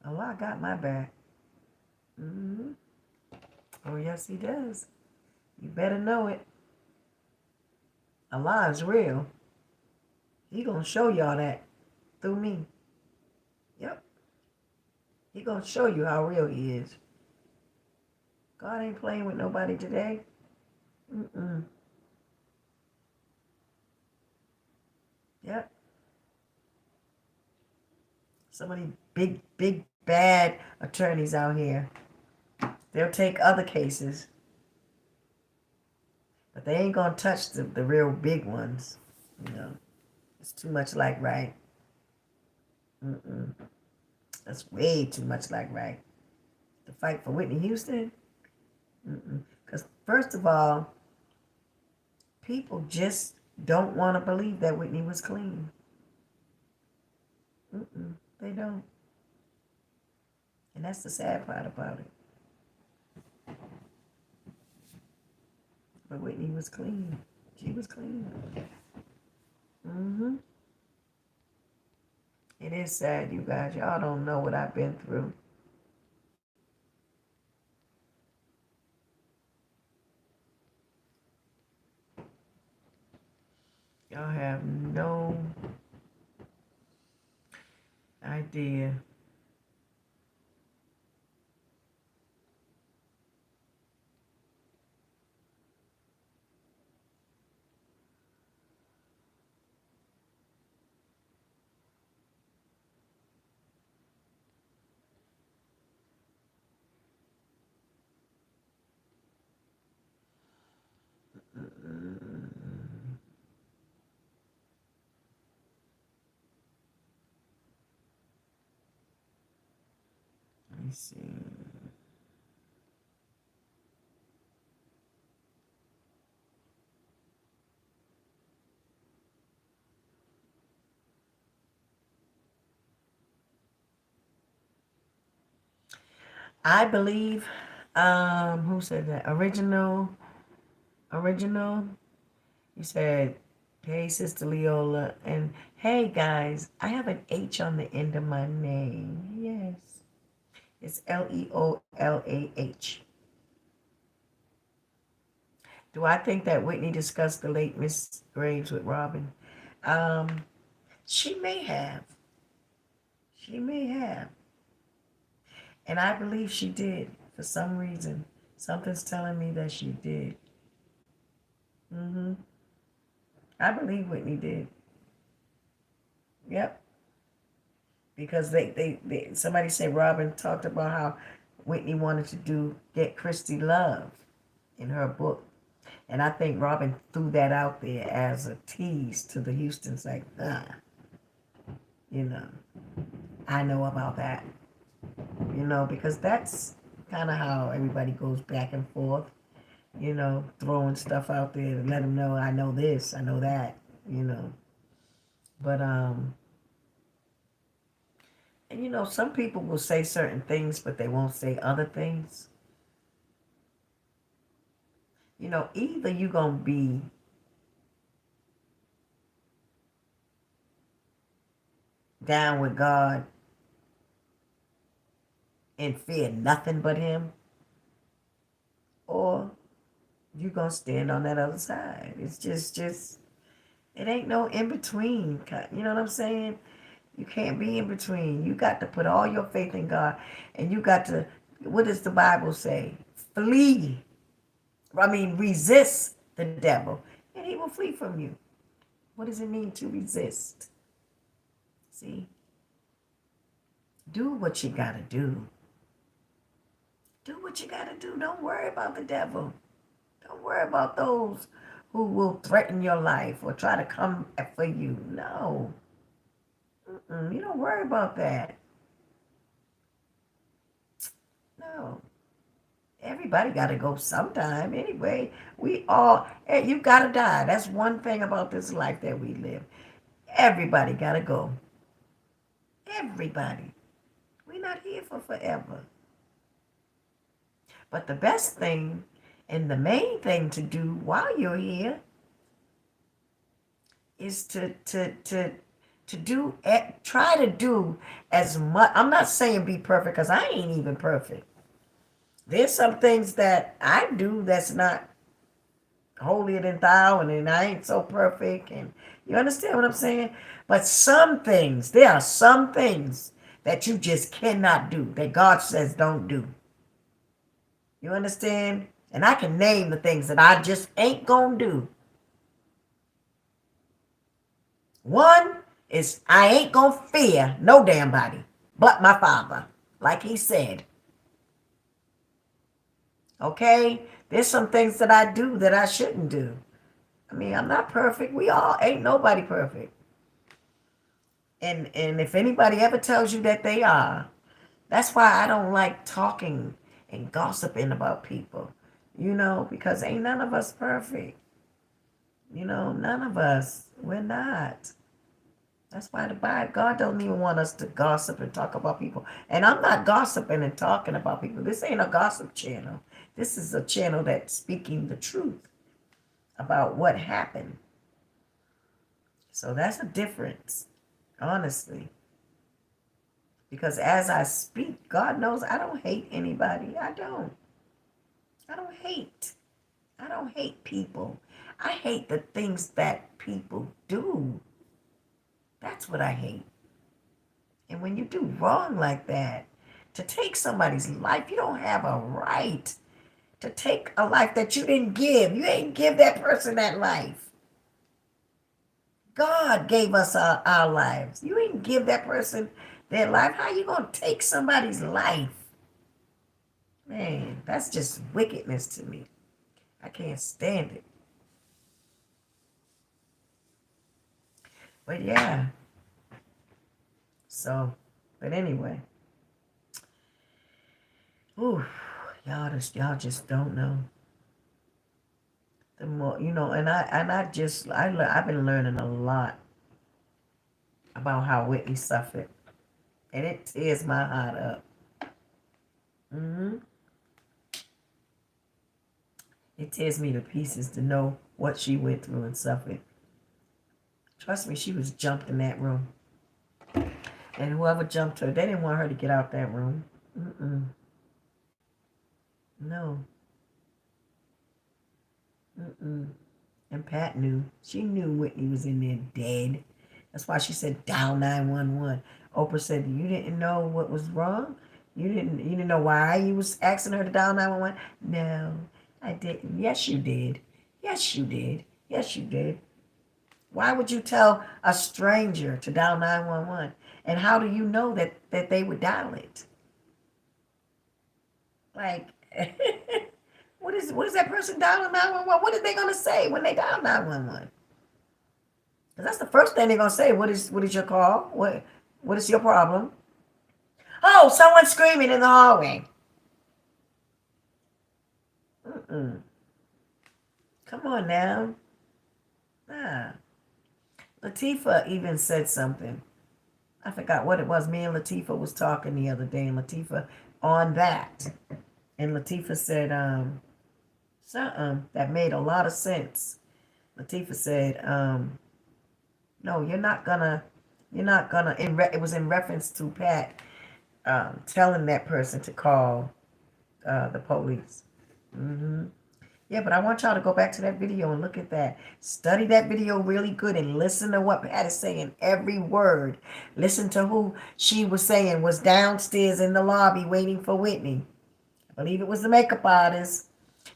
Allah got my back. Hmm. Oh, yes, He does. You better know it. Allah is real. He gonna show y'all that through me. Yep. He gonna show you how real He is. God ain't playing with nobody today. Mm-mm. Yep. Some of these big, big, bad attorneys out here, they'll take other cases, but they ain't gonna touch the real big ones. You know, it's too much like right. Mm-mm. That's way too much like right. The fight for Whitney Houston. Because first of all, people just don't want to believe that Whitney was clean. They don't. And that's the sad part about it. But Whitney was clean. She was clean. hmm It is sad, you guys. Y'all don't know what I've been through. Y'all have no idea. Let me see. I believe, who said that? Original. You said, hey, Sister Leola. And hey, guys, I have an H on the end of my name. Yes. It's Leolah. Do I think that Whitney discussed the late Miss Graves with Robin? Um, she may have. She may have. And I believe she did for some reason. Something's telling me that she did. hmm I believe Whitney did. Yep. Because they somebody said Robin talked about how Whitney wanted to get Christy love in her book. And I think Robin threw that out there as a tease to the Houstons, like, you know, I know about that, because that's kind of how everybody goes back and forth, throwing stuff out there to let them know I know this, I know that, you know. But and some people will say certain things, but they won't say other things. Either you're gonna be down with God and fear nothing but Him, or you're gonna stand on that other side. It's just it ain't no in between. You know what I'm saying? You can't be in between. You got to put all your faith in God, and you got to. What does the Bible say? Flee. I mean, resist the devil, and he will flee from you. What does it mean to resist? See, do what you got to do. Do what you got to do. Don't worry about the devil. Don't worry about those who will threaten your life or try to come for you. No. You don't worry about that. No. Everybody got to go sometime anyway. We all, hey, you got to die. That's one thing about this life that we live. Everybody got to go. Everybody. We're not here for forever. But the best thing and the main thing to do while you're here is to do, try to do as much. I'm not saying be perfect because I ain't even perfect. There's some things that I do that's not holier than thou, and I ain't so perfect. And you understand what I'm saying? But some things, there are some things that you just cannot do, that God says don't do. You understand? And I can name the things that I just ain't gonna do. One is I ain't gonna fear no damn body but my Father, like he said. Okay? There's some things that I do that I shouldn't do. I mean, I'm not perfect. We all ain't nobody perfect. And if anybody ever tells you that they are, that's why I don't like talking and gossiping about people. Because ain't none of us perfect. None of us. We're not. That's why the Bible, God don't even want us to gossip and talk about people. And I'm not gossiping and talking about people. This ain't a gossip channel. This is a channel that's speaking the truth about what happened. So that's a difference, honestly. Because as I speak, God knows I don't hate anybody. I don't hate. I don't hate people. I hate the things that people do. That's what I hate. And when you do wrong like that, to take somebody's life, you don't have a right to take a life that you didn't give. You ain't give that person that life. God gave us our lives. You ain't give that person their life. How you going to take somebody's life? Man, that's just wickedness to me. I can't stand it. But yeah. So, but anyway. Ooh, y'all just don't know. The more, and I've been learning a lot about how Whitney suffered. And it tears my heart up. It tears me to pieces to know what she went through and suffered. Trust me, she was jumped in that room. And whoever jumped her, they didn't want her to get out that room. No. And Pat knew. She knew Whitney was in there dead. That's why she said, dial 911. Oprah said, you didn't know what was wrong? You didn't know why you was asking her to dial 911? No, I didn't. Yes, you did. Yes, you did. Yes, you did. Why would you tell a stranger to dial 911? And how do you know that they would dial it? Like, what is that person dialing 911? What are they going to say when they dial 911? Because that's the first thing they're going to say. What is your call? What is your problem? Oh, someone's screaming in the hallway. Come on now. Nah. Latifah even said something. I forgot what it was. Me and Latifah was talking the other day, and Latifah on that. And Latifah said something that made a lot of sense. Latifah said, no, you're not gonna, it was in reference to Pat telling that person to call the police. Yeah, but I want y'all to go back to that video and look at that. Study that video really good and listen to what Pat is saying. Every word. Listen to who she was saying was downstairs in the lobby waiting for Whitney. I believe it was the makeup artist.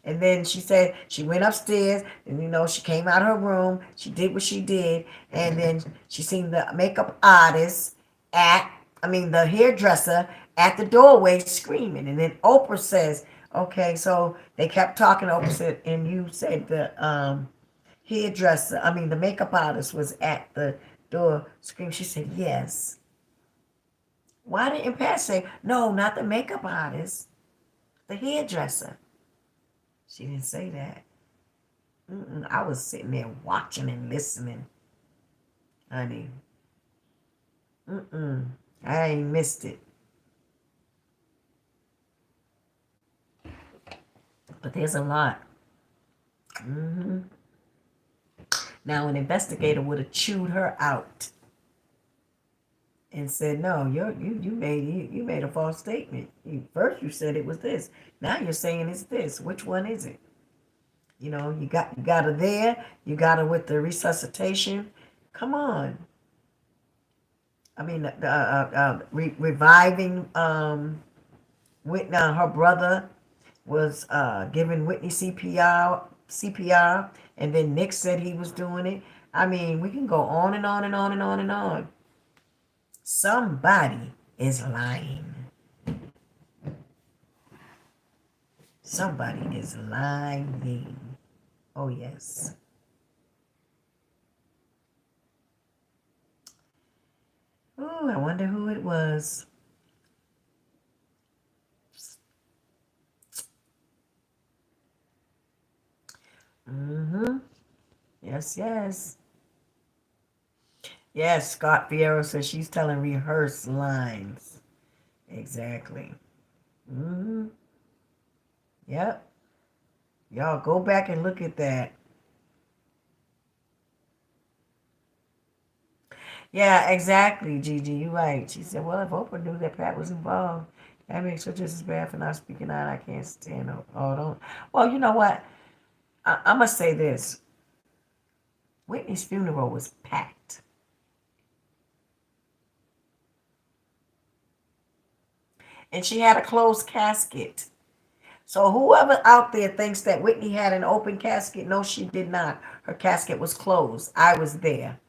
And then she said she went upstairs and, she came out of her room. She did what she did. And then she seen the makeup artist the hairdresser at the doorway screaming. And then Oprah says, okay, so they kept talking. Oprah said, and you said the the makeup artist was at the door screaming. She said, yes. Why didn't Pat say, no, not the makeup artist, the hairdresser? She didn't say that. I was sitting there watching and listening, honey. I ain't missed it. But there's a lot. Now, an investigator would have chewed her out and said, "No, you made a false statement. First you said it was this. Now you're saying it's this. Which one is it? You got her there. You got her with the resuscitation. Come on. Reviving Whitney. Her brother was giving Whitney CPR, and then Nick said he was doing it. We can go on and on and on and on and on. Somebody is lying. Somebody is lying. Oh, yes. Ooh, I wonder who it was. Yes, yes. Yes, Scott Fierro says she's telling rehearsed lines. Exactly. Yep. Y'all go back and look at that. Yeah, exactly, Gigi. You're right. She said, well, if Oprah knew that Pat was involved, that makes her just as bad for not speaking out. I can't stand her. Oh, don't. Well, you know what? I must say this. Whitney's funeral was packed. And she had a closed casket. So whoever out there thinks that Whitney had an open casket, no, she did not. Her casket was closed. I was there.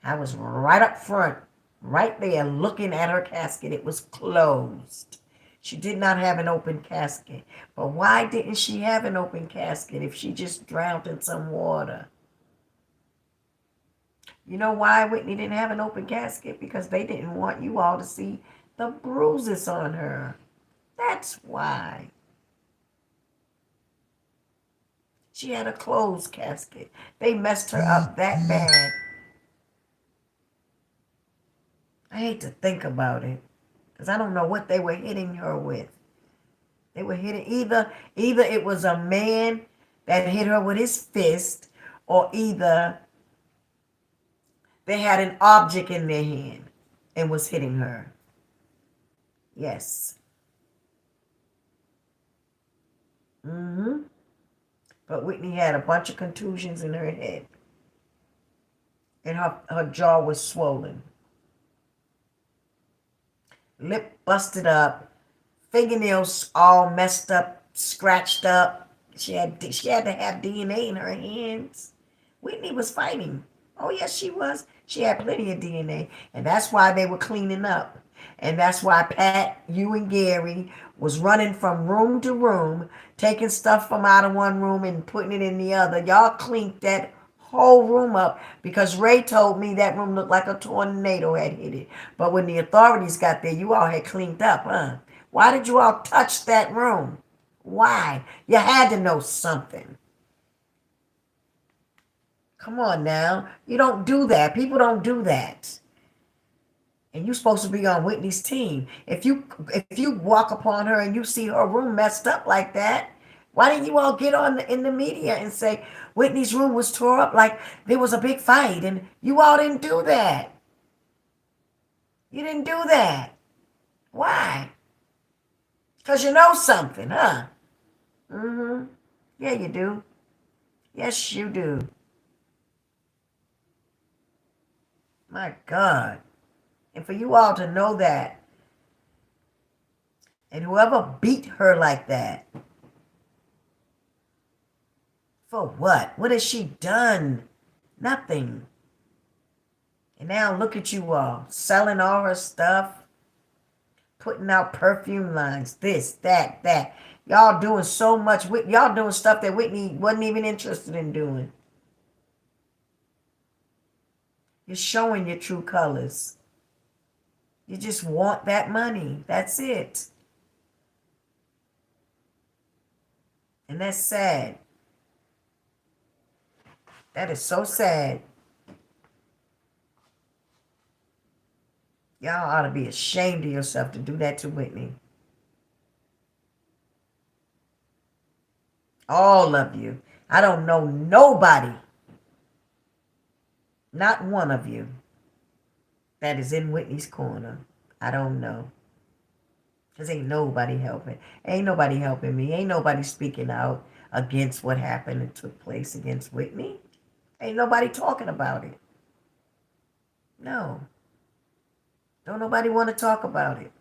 I was right up front, right there, looking at her casket. It was closed. She did not have an open casket. But why didn't she have an open casket if she just drowned in some water? You know why Whitney didn't have an open casket? Because they didn't want you all to see the bruises on her. That's why. She had a closed casket. They messed her up that bad. I hate to think about it, because I don't know what they were hitting her with. They were hitting either it was a man that hit her with his fist, or either they had an object in their hand and was hitting her. Yes. But Whitney had a bunch of contusions in her head, and her jaw was swollen. Lip busted up, fingernails all messed up, scratched up. She had to have DNA in her hands. Whitney was fighting. Oh yes, she was. She had plenty of DNA, and that's why they were cleaning up. And that's why Pat, you and Gary was running from room to room, taking stuff from out of one room and putting it in the other. Y'all cleaned that whole room up because Ray told me that room looked like a tornado had hit it. But when the authorities got there, you all had cleaned up, huh? Why did you all touch that room? Why? You had to know something. Come on now. You don't do that. People don't do that. And you're supposed to be on Whitney's team. If you walk upon her and you see her room messed up like that, why didn't you all get in the media and say Whitney's room was tore up like there was a big fight? And you all didn't do that. You didn't do that. Why? Because you know something, huh? Yeah, you do. Yes, you do. My God. And for you all to know that, and whoever beat her like that, For what? What has she done? Nothing. And now look at you all, selling all her stuff, putting out perfume lines, this, that, that. Y'all doing so much. Y'all doing stuff that Whitney wasn't even interested in doing. You're showing your true colors. You just want that money. That's it. And that's sad. That is so sad. Y'all ought to be ashamed of yourself to do that to Whitney. All of you. I don't know nobody, not one of you, that is in Whitney's corner. I don't know. Because ain't nobody helping. Ain't nobody helping me. Ain't nobody speaking out against what happened and took place against Whitney. Ain't nobody talking about it. No. Don't nobody want to talk about it.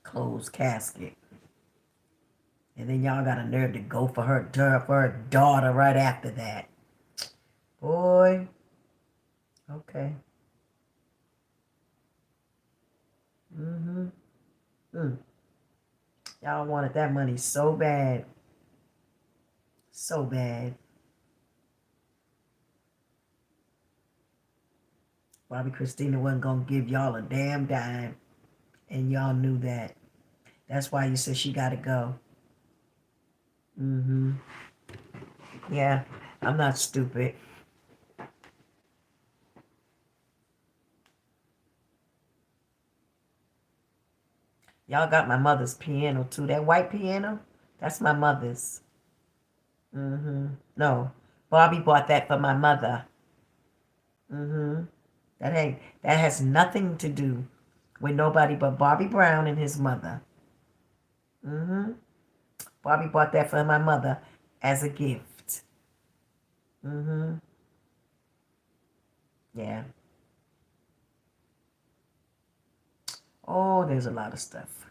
Closed casket. And then y'all got a nerve to go for her daughter right after that. Boy. Okay. Y'all wanted that money so bad. So bad. Bobby Christina wasn't going to give y'all a damn dime. And y'all knew that. That's why you said she got to go. Yeah, I'm not stupid. Y'all got my mother's piano too. That white piano, that's my mother's. No, Bobby bought that for my mother. That has nothing to do with nobody but Bobby Brown and his mother. Bobby bought that for my mother as a gift. Yeah. Oh, there's a lot of stuff.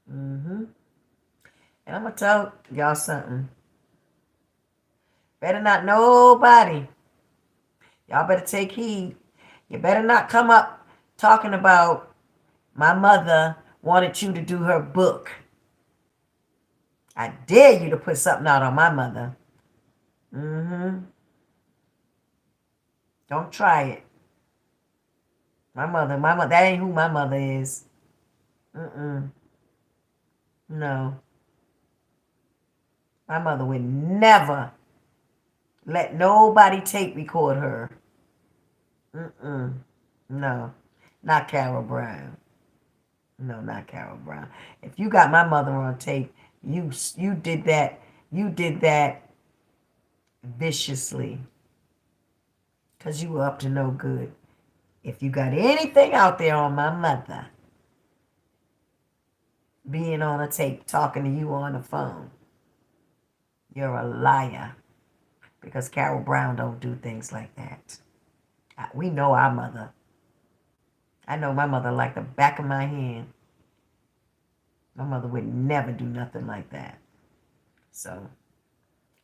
And I'm going to tell y'all something. Better not nobody. Y'all better take heed. You better not come up talking about my mother wanted you to do her book. I dare you to put something out on my mother. Don't try it. My mother, that ain't who my mother is. No. My mother would never let nobody tape record her. No. Not Carol Brown. No, not Carol Brown. If you got my mother on tape, you did that. You did that viciously. Because you were up to no good. If you got anything out there on my mother, being on a tape, talking to you on the phone, you're a liar. Because Carol Brown don't do things like that. We know our mother. I know my mother like the back of my hand. My mother would never do nothing like that. So,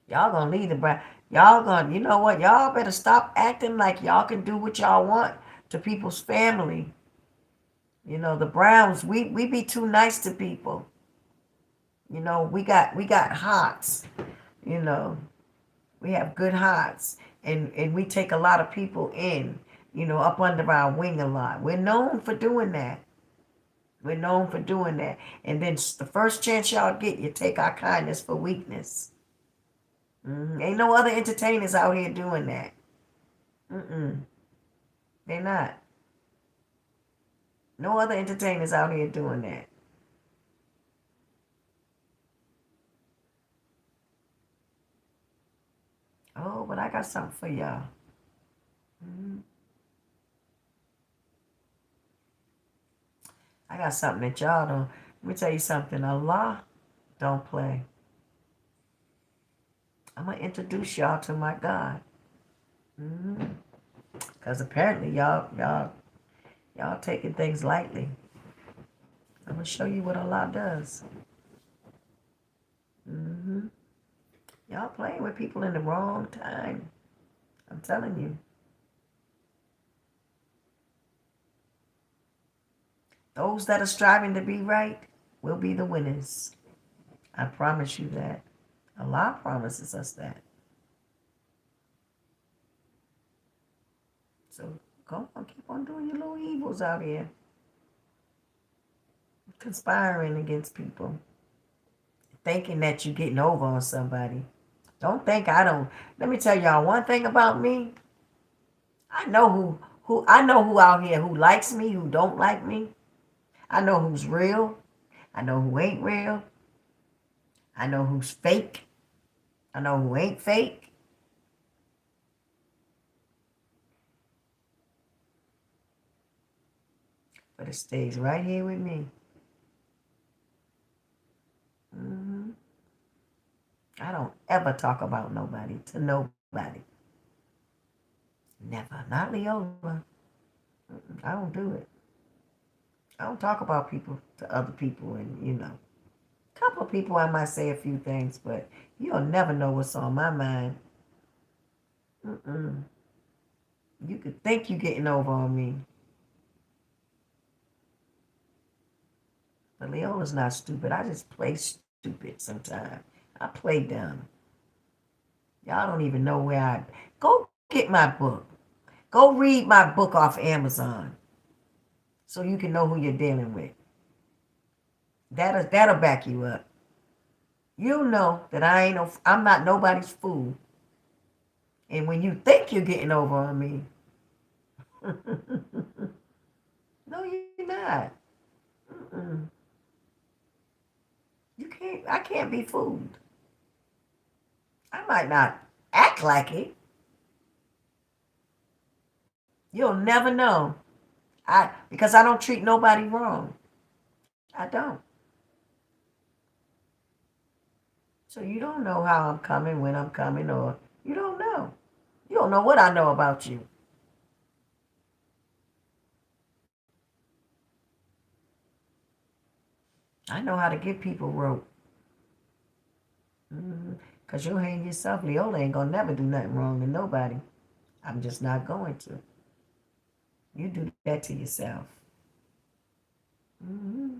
y'all gonna leave the Brown. Y'all gonna, you know what? Y'all better stop acting like y'all can do what y'all want to people's family. You know, the Browns, we be too nice to people. You know, we got hearts. You know, we have good hearts. And we take a lot of people in, you know, up under our wing a lot. We're known for doing that. We're known for doing that. And then the first chance y'all get, you take our kindness for weakness. Ain't no other entertainers out here doing that. They're not. No other entertainers out here doing that. Oh, but I got something for y'all. I got something that y'all don't. Let me tell you something. Allah don't play. I'm going to introduce y'all to my God. Because apparently y'all taking things lightly. I'm going to show you what Allah does. Hmm. Y'all playing with people in the wrong time. I'm telling you. Those that are striving to be right will be the winners. I promise you that. Allah promises us that. So go on, keep on doing your little evils out here. Conspiring against people. Thinking that you're getting over on somebody. Don't think I don't. Let me tell y'all one thing about me. I know who I know who out here who likes me, who don't like me. I know who's real. I know who ain't real. I know who's fake. I know who ain't fake. But it stays right here with me. Hmm. I don't ever talk about nobody to nobody. Never. Not Leola. I don't do it. I don't talk about people to other people, and a couple of people I might say a few things, but you'll never know what's on my mind. Mm-mm. You could think you're getting over on me, but Leola's not stupid. I just play stupid sometimes. I play dumb. Y'all don't even know where I go get my book. Go read my book off Amazon so you can know who you're dealing with. That'll back you up. You know that I'm not nobody's fool. And when you think you're getting over on me, no, you're not. Mm-mm. You can't. I can't be fooled. I might not act like it. You'll never know. Because I don't treat nobody wrong. I don't. So you don't know how I'm coming, when I'm coming, or you don't know. You don't know what I know about you. I know how to give people rope. Because you'll hang yourself. Leola ain't going to never do nothing wrong to nobody. I'm just not going to. You do that to yourself. Mm-hmm.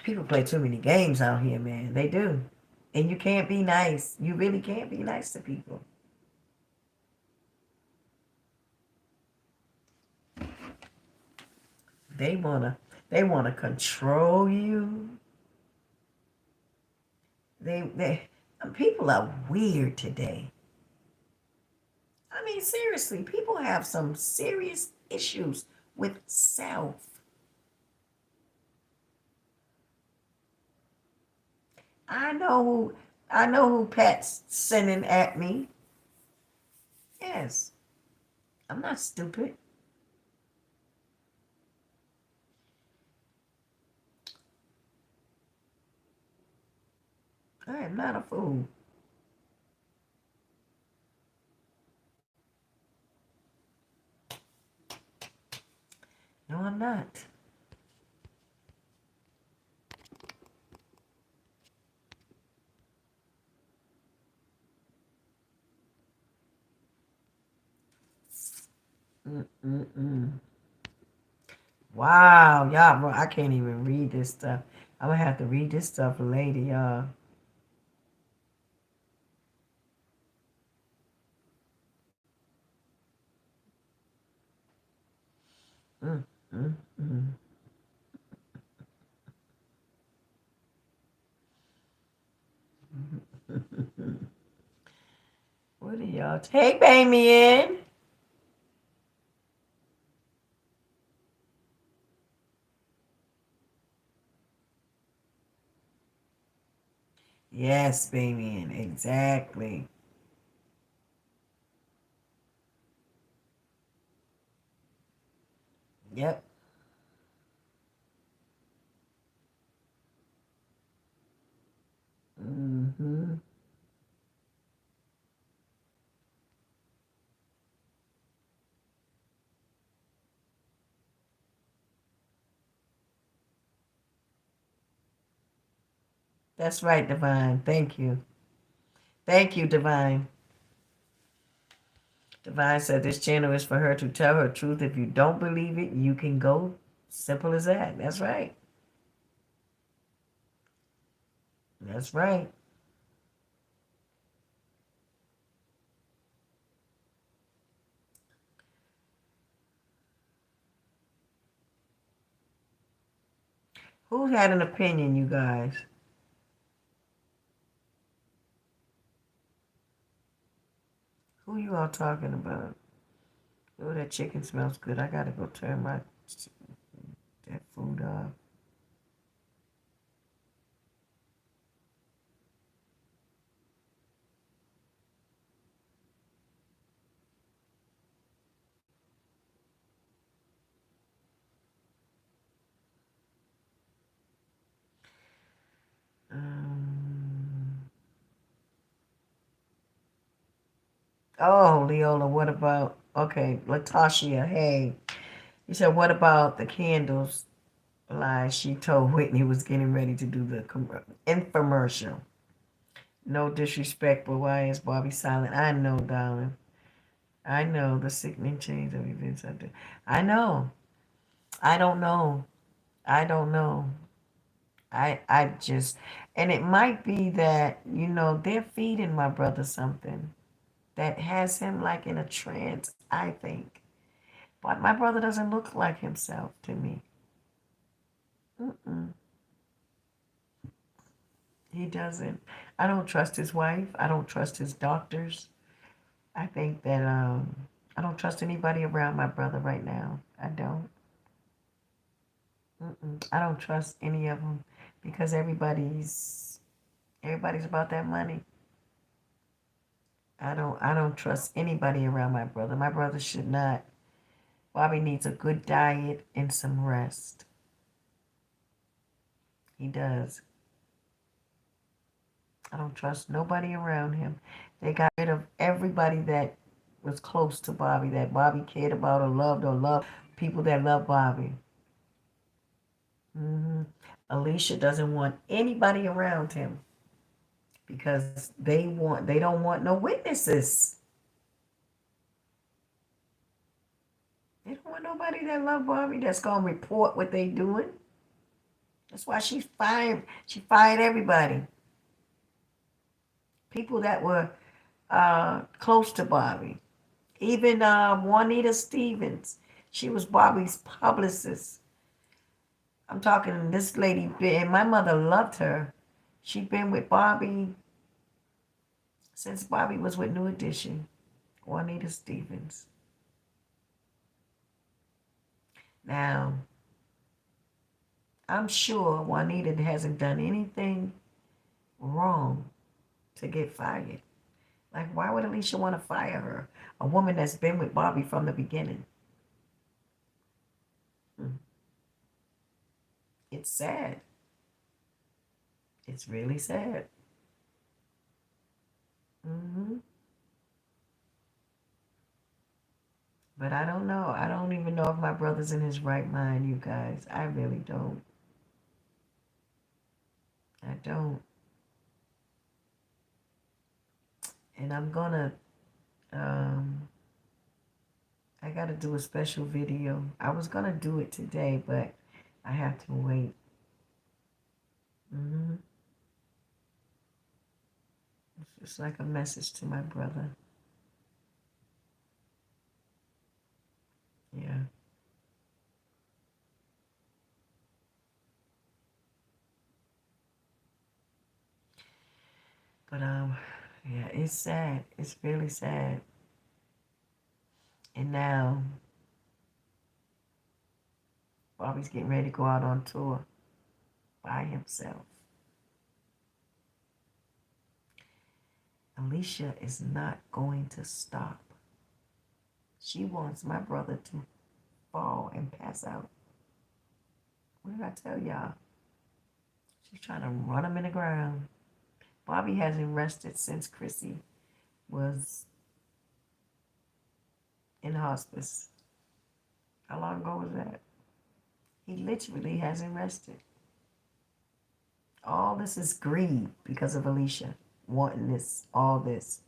People play too many games out here, man. They do. And you can't be nice. You really can't be nice to people. They wanna they wanna control you. They people are weird today. I mean, seriously, people have some serious issues with self. I know who I know who Pat's sending at me. Yes, I'm not stupid. I am not a fool. No, I'm not. Mm-mm-mm. Wow, y'all, bro, I can't even read this stuff. I'm gonna have to read this stuff later, y'all. Mm, mm, mm. What are y'all? Hey, Bamian. Yes, Bamian. Exactly. Yep. Mm-hmm. That's right, Divine. Thank you. Thank you, Divine. Divine said this channel is for her to tell her truth. If you don't believe it, you can go. Simple as that. That's right. That's right. Who had an opinion, you guys? Who you all talking about? Oh, that chicken smells good. I gotta go turn that food off. Um, oh, Leola, what about, okay, Latasha, hey. You said, what about the candles lie she told Whitney was getting ready to do the infomercial? No disrespect, but why is Bobby silent? I know, darling. I know the sickening change of events out there. I know. I don't know. I don't know. I just, and it might be that, they're feeding my brother something that has him like in a trance, I think. But my brother doesn't look like himself to me. Mm-mm. He doesn't. I don't trust his wife. I don't trust his doctors. I think that I don't trust anybody around my brother right now. I don't. Mm-mm. I don't trust any of them because everybody's about that money. I don't trust anybody around my brother. My brother should not. Bobby needs a good diet and some rest. He does. I don't trust nobody around him. They got rid of everybody that was close to Bobby, that Bobby cared about or loved people that love Bobby. hmm Alicia doesn't want anybody around him because they don't want no witnesses. They don't want nobody that love Bobby that's gonna report what they doing. That's why she fired. She fired everybody. People that were close to Bobby. Even Juanita Stevens. She was Bobby's publicist. I'm talking this lady, and my mother loved her. She'd been with Bobby since Bobby was with New Edition. Juanita Stevens. Now, I'm sure Juanita hasn't done anything wrong to get fired. Like, why would Alicia want to fire her? A woman that's been with Bobby from the beginning. Hmm. It's sad. It's really sad. hmm But I don't know. I don't even know if my brother's in his right mind, you guys. I really don't. I don't. And um, I gotta do a special video. I was gonna do it today, but I have to wait. hmm It's just like a message to my brother. Yeah. But yeah, it's sad. It's really sad. And now Bobby's getting ready to go out on tour by himself. Alicia is not going to stop. She wants my brother to fall and pass out. What did I tell y'all? She's trying to run him in the ground. Bobby hasn't rested since Chrissy was in hospice. How long ago was that? He literally hasn't rested. All this is greed because of Alicia wanting this, all this.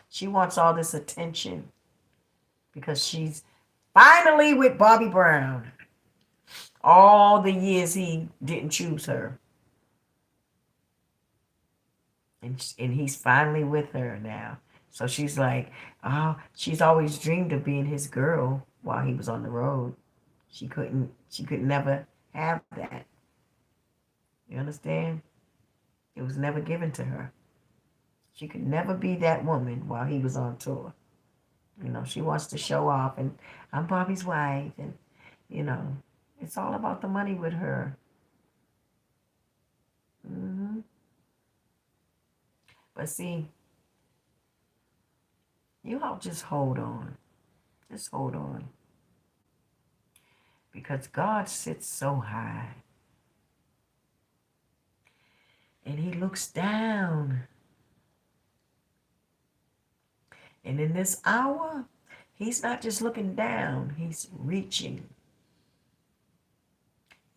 She wants all this attention because she's finally with Bobby Brown. All the years he didn't choose her. And he's finally with her now. So she's like, oh, she's always dreamed of being his girl while he was on the road. She could never have that. You understand? It was never given to her. She could never be that woman while he was on tour. You know, she wants to show off and I'm Bobby's wife and you know, it's all about the money with her. hmm But see, you all just hold on. Just hold on. Because God sits so high and he looks down. And in this hour, he's not just looking down, he's reaching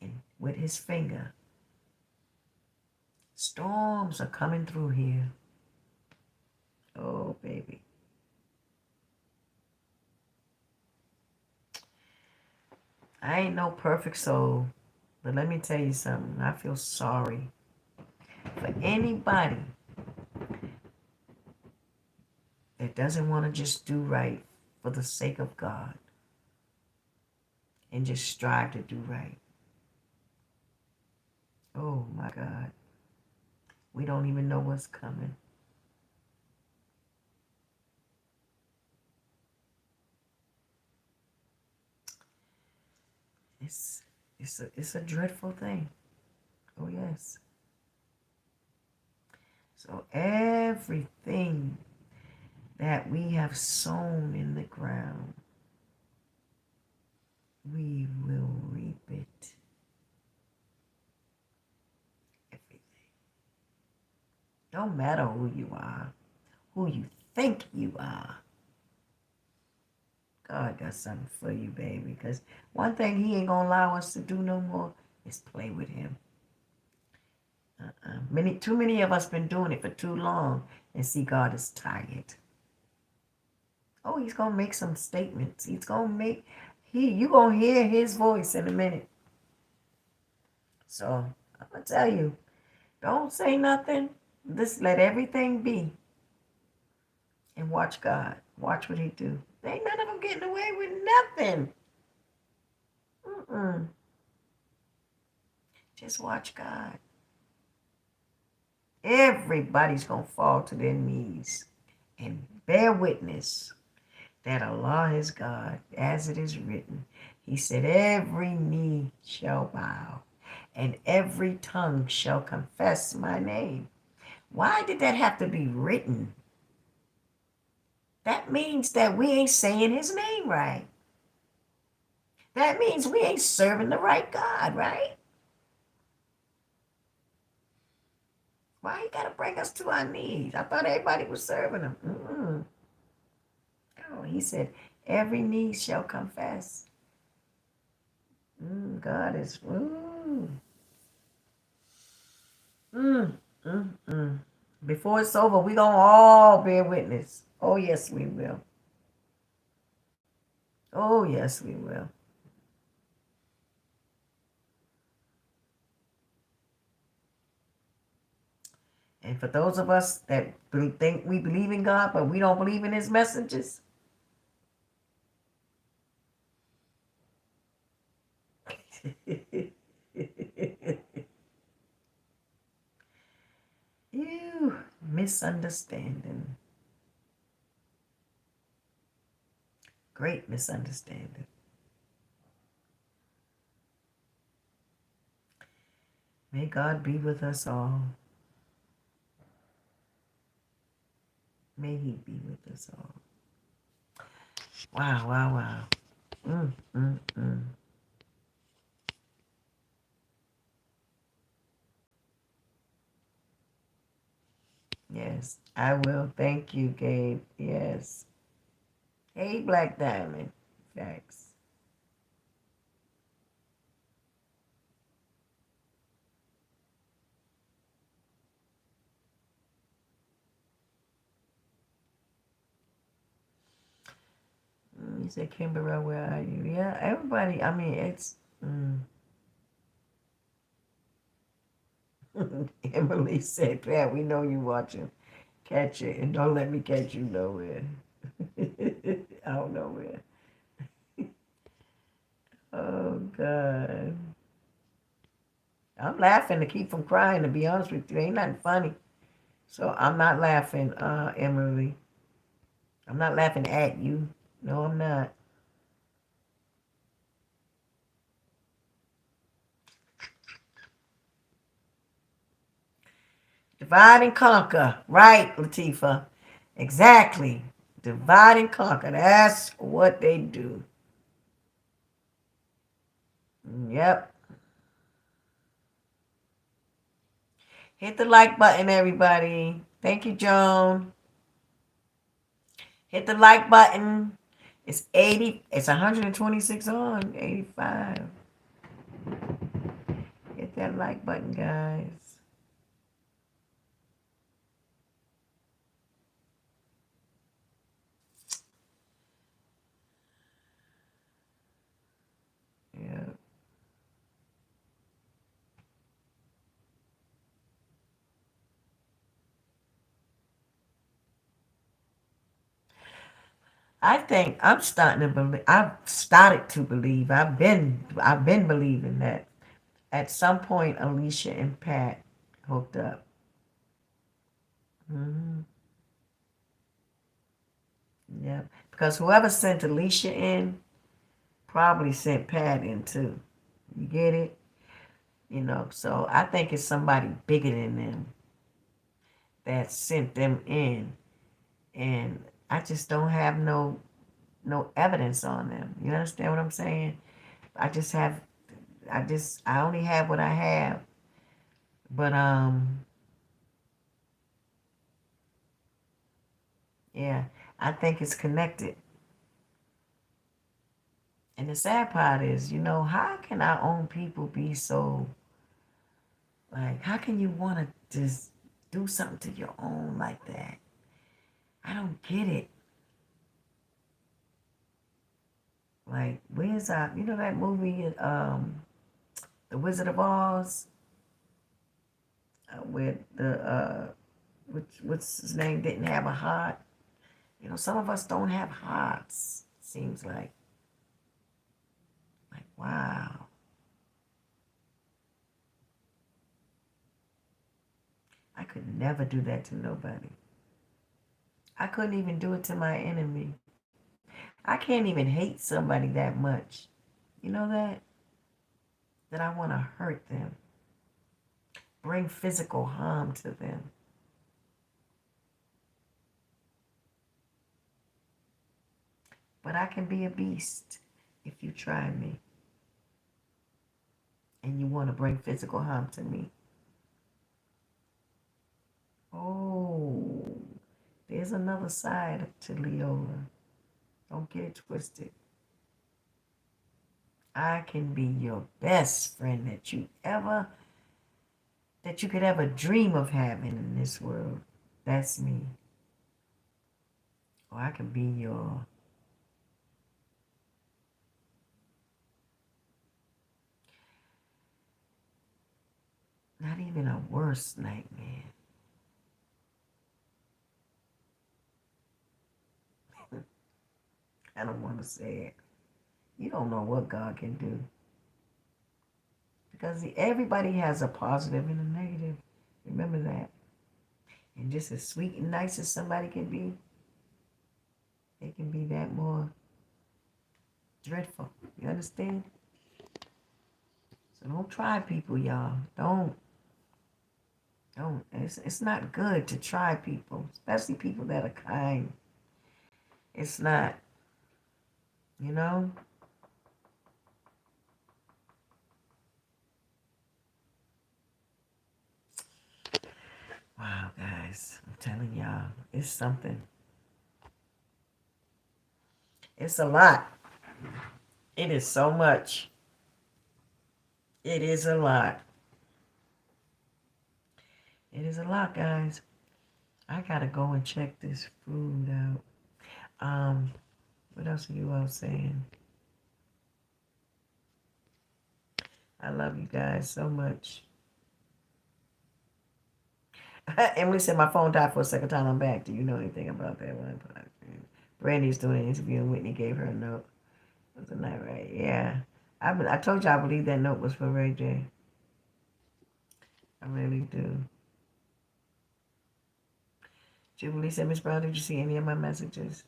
and with his finger. Storms are coming through here. Oh, baby. I ain't no perfect soul, but let me tell you something. I feel sorry for anybody that doesn't want to just do right for the sake of God and just strive to do right. Oh my God. We don't even know what's coming. It's it's a dreadful thing. Oh yes. So everything that we have sown in the ground, we will reap it. Everything. Don't matter who you are, who you think you are. God got something for you, baby. Because one thing he ain't going to allow us to do no more is play with him. Too many of us been doing it for too long and see God is tired. Oh, he's going to make some statements. He's going to make, you going to hear his voice in a minute. So I'm going to tell you, don't say nothing. Just let everything be. And watch God. Watch what he do. There ain't none of them getting away with nothing. Just watch God. Everybody's going to fall to their knees and bear witness that Allah is God, as it is written. He said, every knee shall bow and every tongue shall confess my name. Why did that have to be written? That means that we ain't saying his name right. That means we ain't serving the right God, right? Why he got to bring us to our knees? I thought everybody was serving him. Oh, he said, every knee shall confess. God is, Before it's over, we going to all bear witness. Oh, yes, we will. Oh, yes, we will. And for those of us that think we believe in God, but we don't believe in his messages, you misunderstanding. Great misunderstanding. May God be with us all. May he be with us all. Wow, wow, wow. Yes, I will. Thank you, Gabe. Yes. Hey, Black Diamond. Thanks. You said, Kimberly, where are you? Yeah, everybody. I mean, it's. Emily said, Pat, we know you watching. Catch it, and don't let me catch you nowhere. I don't know where. Oh, God. I'm laughing to keep from crying, to be honest with you. Ain't nothing funny. So I'm not laughing, Emily. I'm not laughing at you. No, I'm not. Divide and conquer. Right, Latifa. Exactly. Divide and conquer. That's what they do. Yep. Hit the like button, everybody. Thank you, Joan. Hit the like button. It's 80. It's 126 on. 85. Hit that like button, guys. Yeah. I think I'm starting to believe. I've started to believe. I've been believing that at some point Alicia and Pat hooked up. Hmm. Yeah, because whoever sent Alicia in probably sent Pat in too. You get it? So I think it's somebody bigger than them that sent them in, and I just don't have no evidence on them. You understand what I'm saying? I just have, I only have what I have. But yeah, I think it's connected. And the sad part is, how can our own people be so, like, how can you want to just do something to your own like that? I don't get it. Like, where's that movie, The Wizard of Oz, with what's his name, didn't have a heart. Some of us don't have hearts. Seems like wow. I could never do that to nobody. I couldn't even do it to my enemy. I can't even hate somebody that much. You know that? That I want to hurt them, bring physical harm to them. But I can be a beast if you try me and you want to bring physical harm to me. Oh, there's another side to Leola. Don't get it twisted. I can be your best friend that you could ever dream of having in this world. That's me. Or I can be your not even a worst nightmare. I don't want to say it. You don't know what God can do. Because everybody has a positive and a negative. Remember that. And just as sweet and nice as somebody can be, they can be that more dreadful. You understand? So don't try people, y'all. Don't. Don't. It's not good to try people, especially people that are kind. It's not, you know? Wow, guys. I'm telling y'all, it's something. It's a lot. It is so much. It is a lot. It is a lot, guys. I gotta go and check this food out. What else are you all saying? I love you guys so much. Emily said my phone died for a second time. I'm back. Do you know anything about that one? Brandy's doing an interview and Whitney gave her a note. Wasn't that right? Yeah. I told you I believe that note was for Ray J. I really do. Jubilee said, Miss Brown, did you see any of my messages?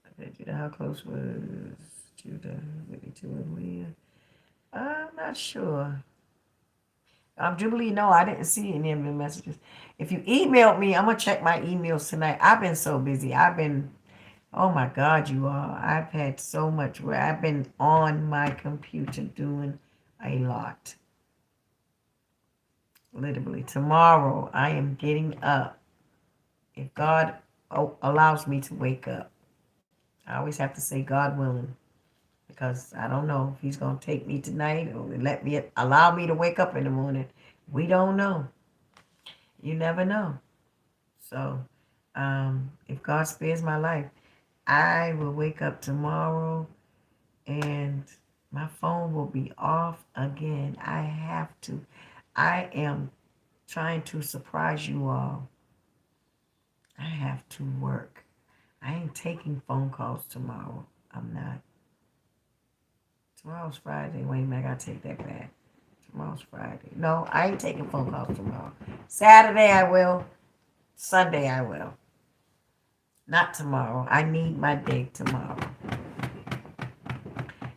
I said, you know how close was Judah, Whitney to and Leah? I'm not sure. Jubilee, no, I didn't see any of the messages. If you emailed me, I'm going to check my emails tonight. I've been so busy. Oh my God, you all. I've had so much work. I've been on my computer doing a lot. Literally. Tomorrow, I am getting up. If God allows me to wake up. I always have to say God willing. Because I don't know if he's going to take me tonight or allow me to wake up in the morning. We don't know. You never know. So, if God spares my life, I will wake up tomorrow and my phone will be off again. I have to. I am trying to surprise you all. I have to work. I ain't taking phone calls tomorrow. I'm not. Tomorrow's Friday. Wait a minute, I gotta take that back. Tomorrow's Friday. No, I ain't taking phone calls tomorrow. Saturday I will. Sunday I will. Not tomorrow. I need my day tomorrow.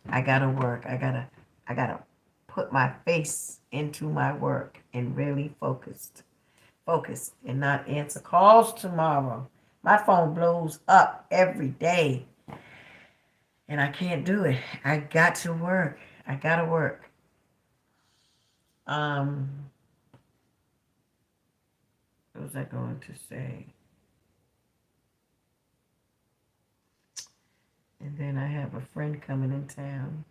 I gotta work. I gotta put my face into my work and really focus and not answer calls tomorrow. My phone blows up every day. And I can't do it. I got to work. I gotta work. What was I going to say? And then I have a friend coming in town.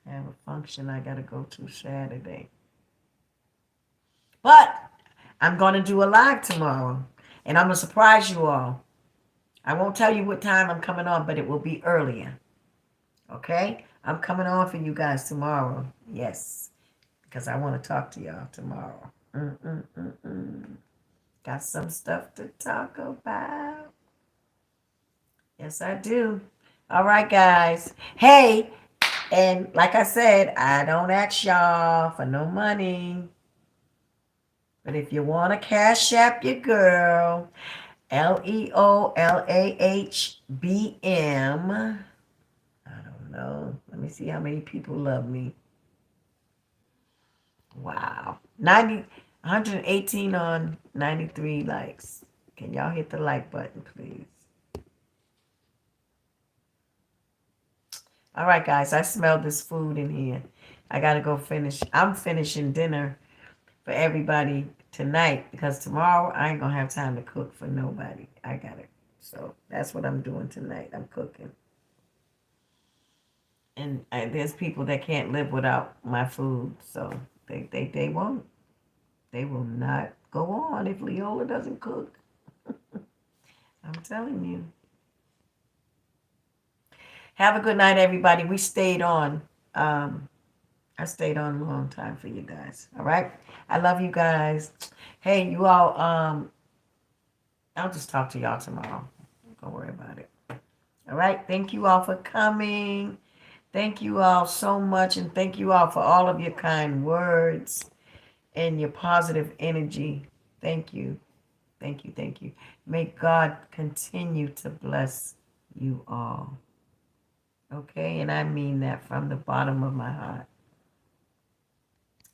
I have a function I gotta go to Saturday. But I'm gonna do a live tomorrow. And I'm gonna surprise you all. I won't tell you what time I'm coming on, but it will be earlier. Okay? I'm coming on for you guys tomorrow. Yes. Because I want to talk to y'all tomorrow. Got some stuff to talk about. Yes, I do. All right, guys. Hey, and like I said, I don't ask y'all for no money. But if you want to cash app your girl, LeoLahbm. I don't know. Let me see how many people love me. Wow. 118 on 93 likes. Can y'all hit the like button, please? All right, guys. I smell this food in here. I got to go finish. I'm finishing dinner for everybody tonight because tomorrow I ain't going to have time to cook for nobody. I got it. So that's what I'm doing tonight. I'm cooking. And there's people that can't live without my food. So they won't. They will not go on if Leola doesn't cook. I'm telling you. Have a good night, everybody. We stayed on. I stayed on a long time for you guys. All right? I love you guys. Hey, you all, I'll just talk to y'all tomorrow. Don't worry about it. All right? Thank you all for coming. Thank you all so much. And thank you all for all of your kind words and your positive energy. Thank you. Thank you. Thank you. May God continue to bless you all. Okay? And I mean that from the bottom of my heart.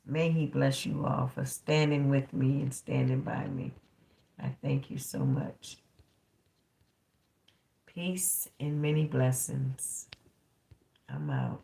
May he bless you all for standing with me and standing by me. I thank you so much. Peace and many blessings. I'm out.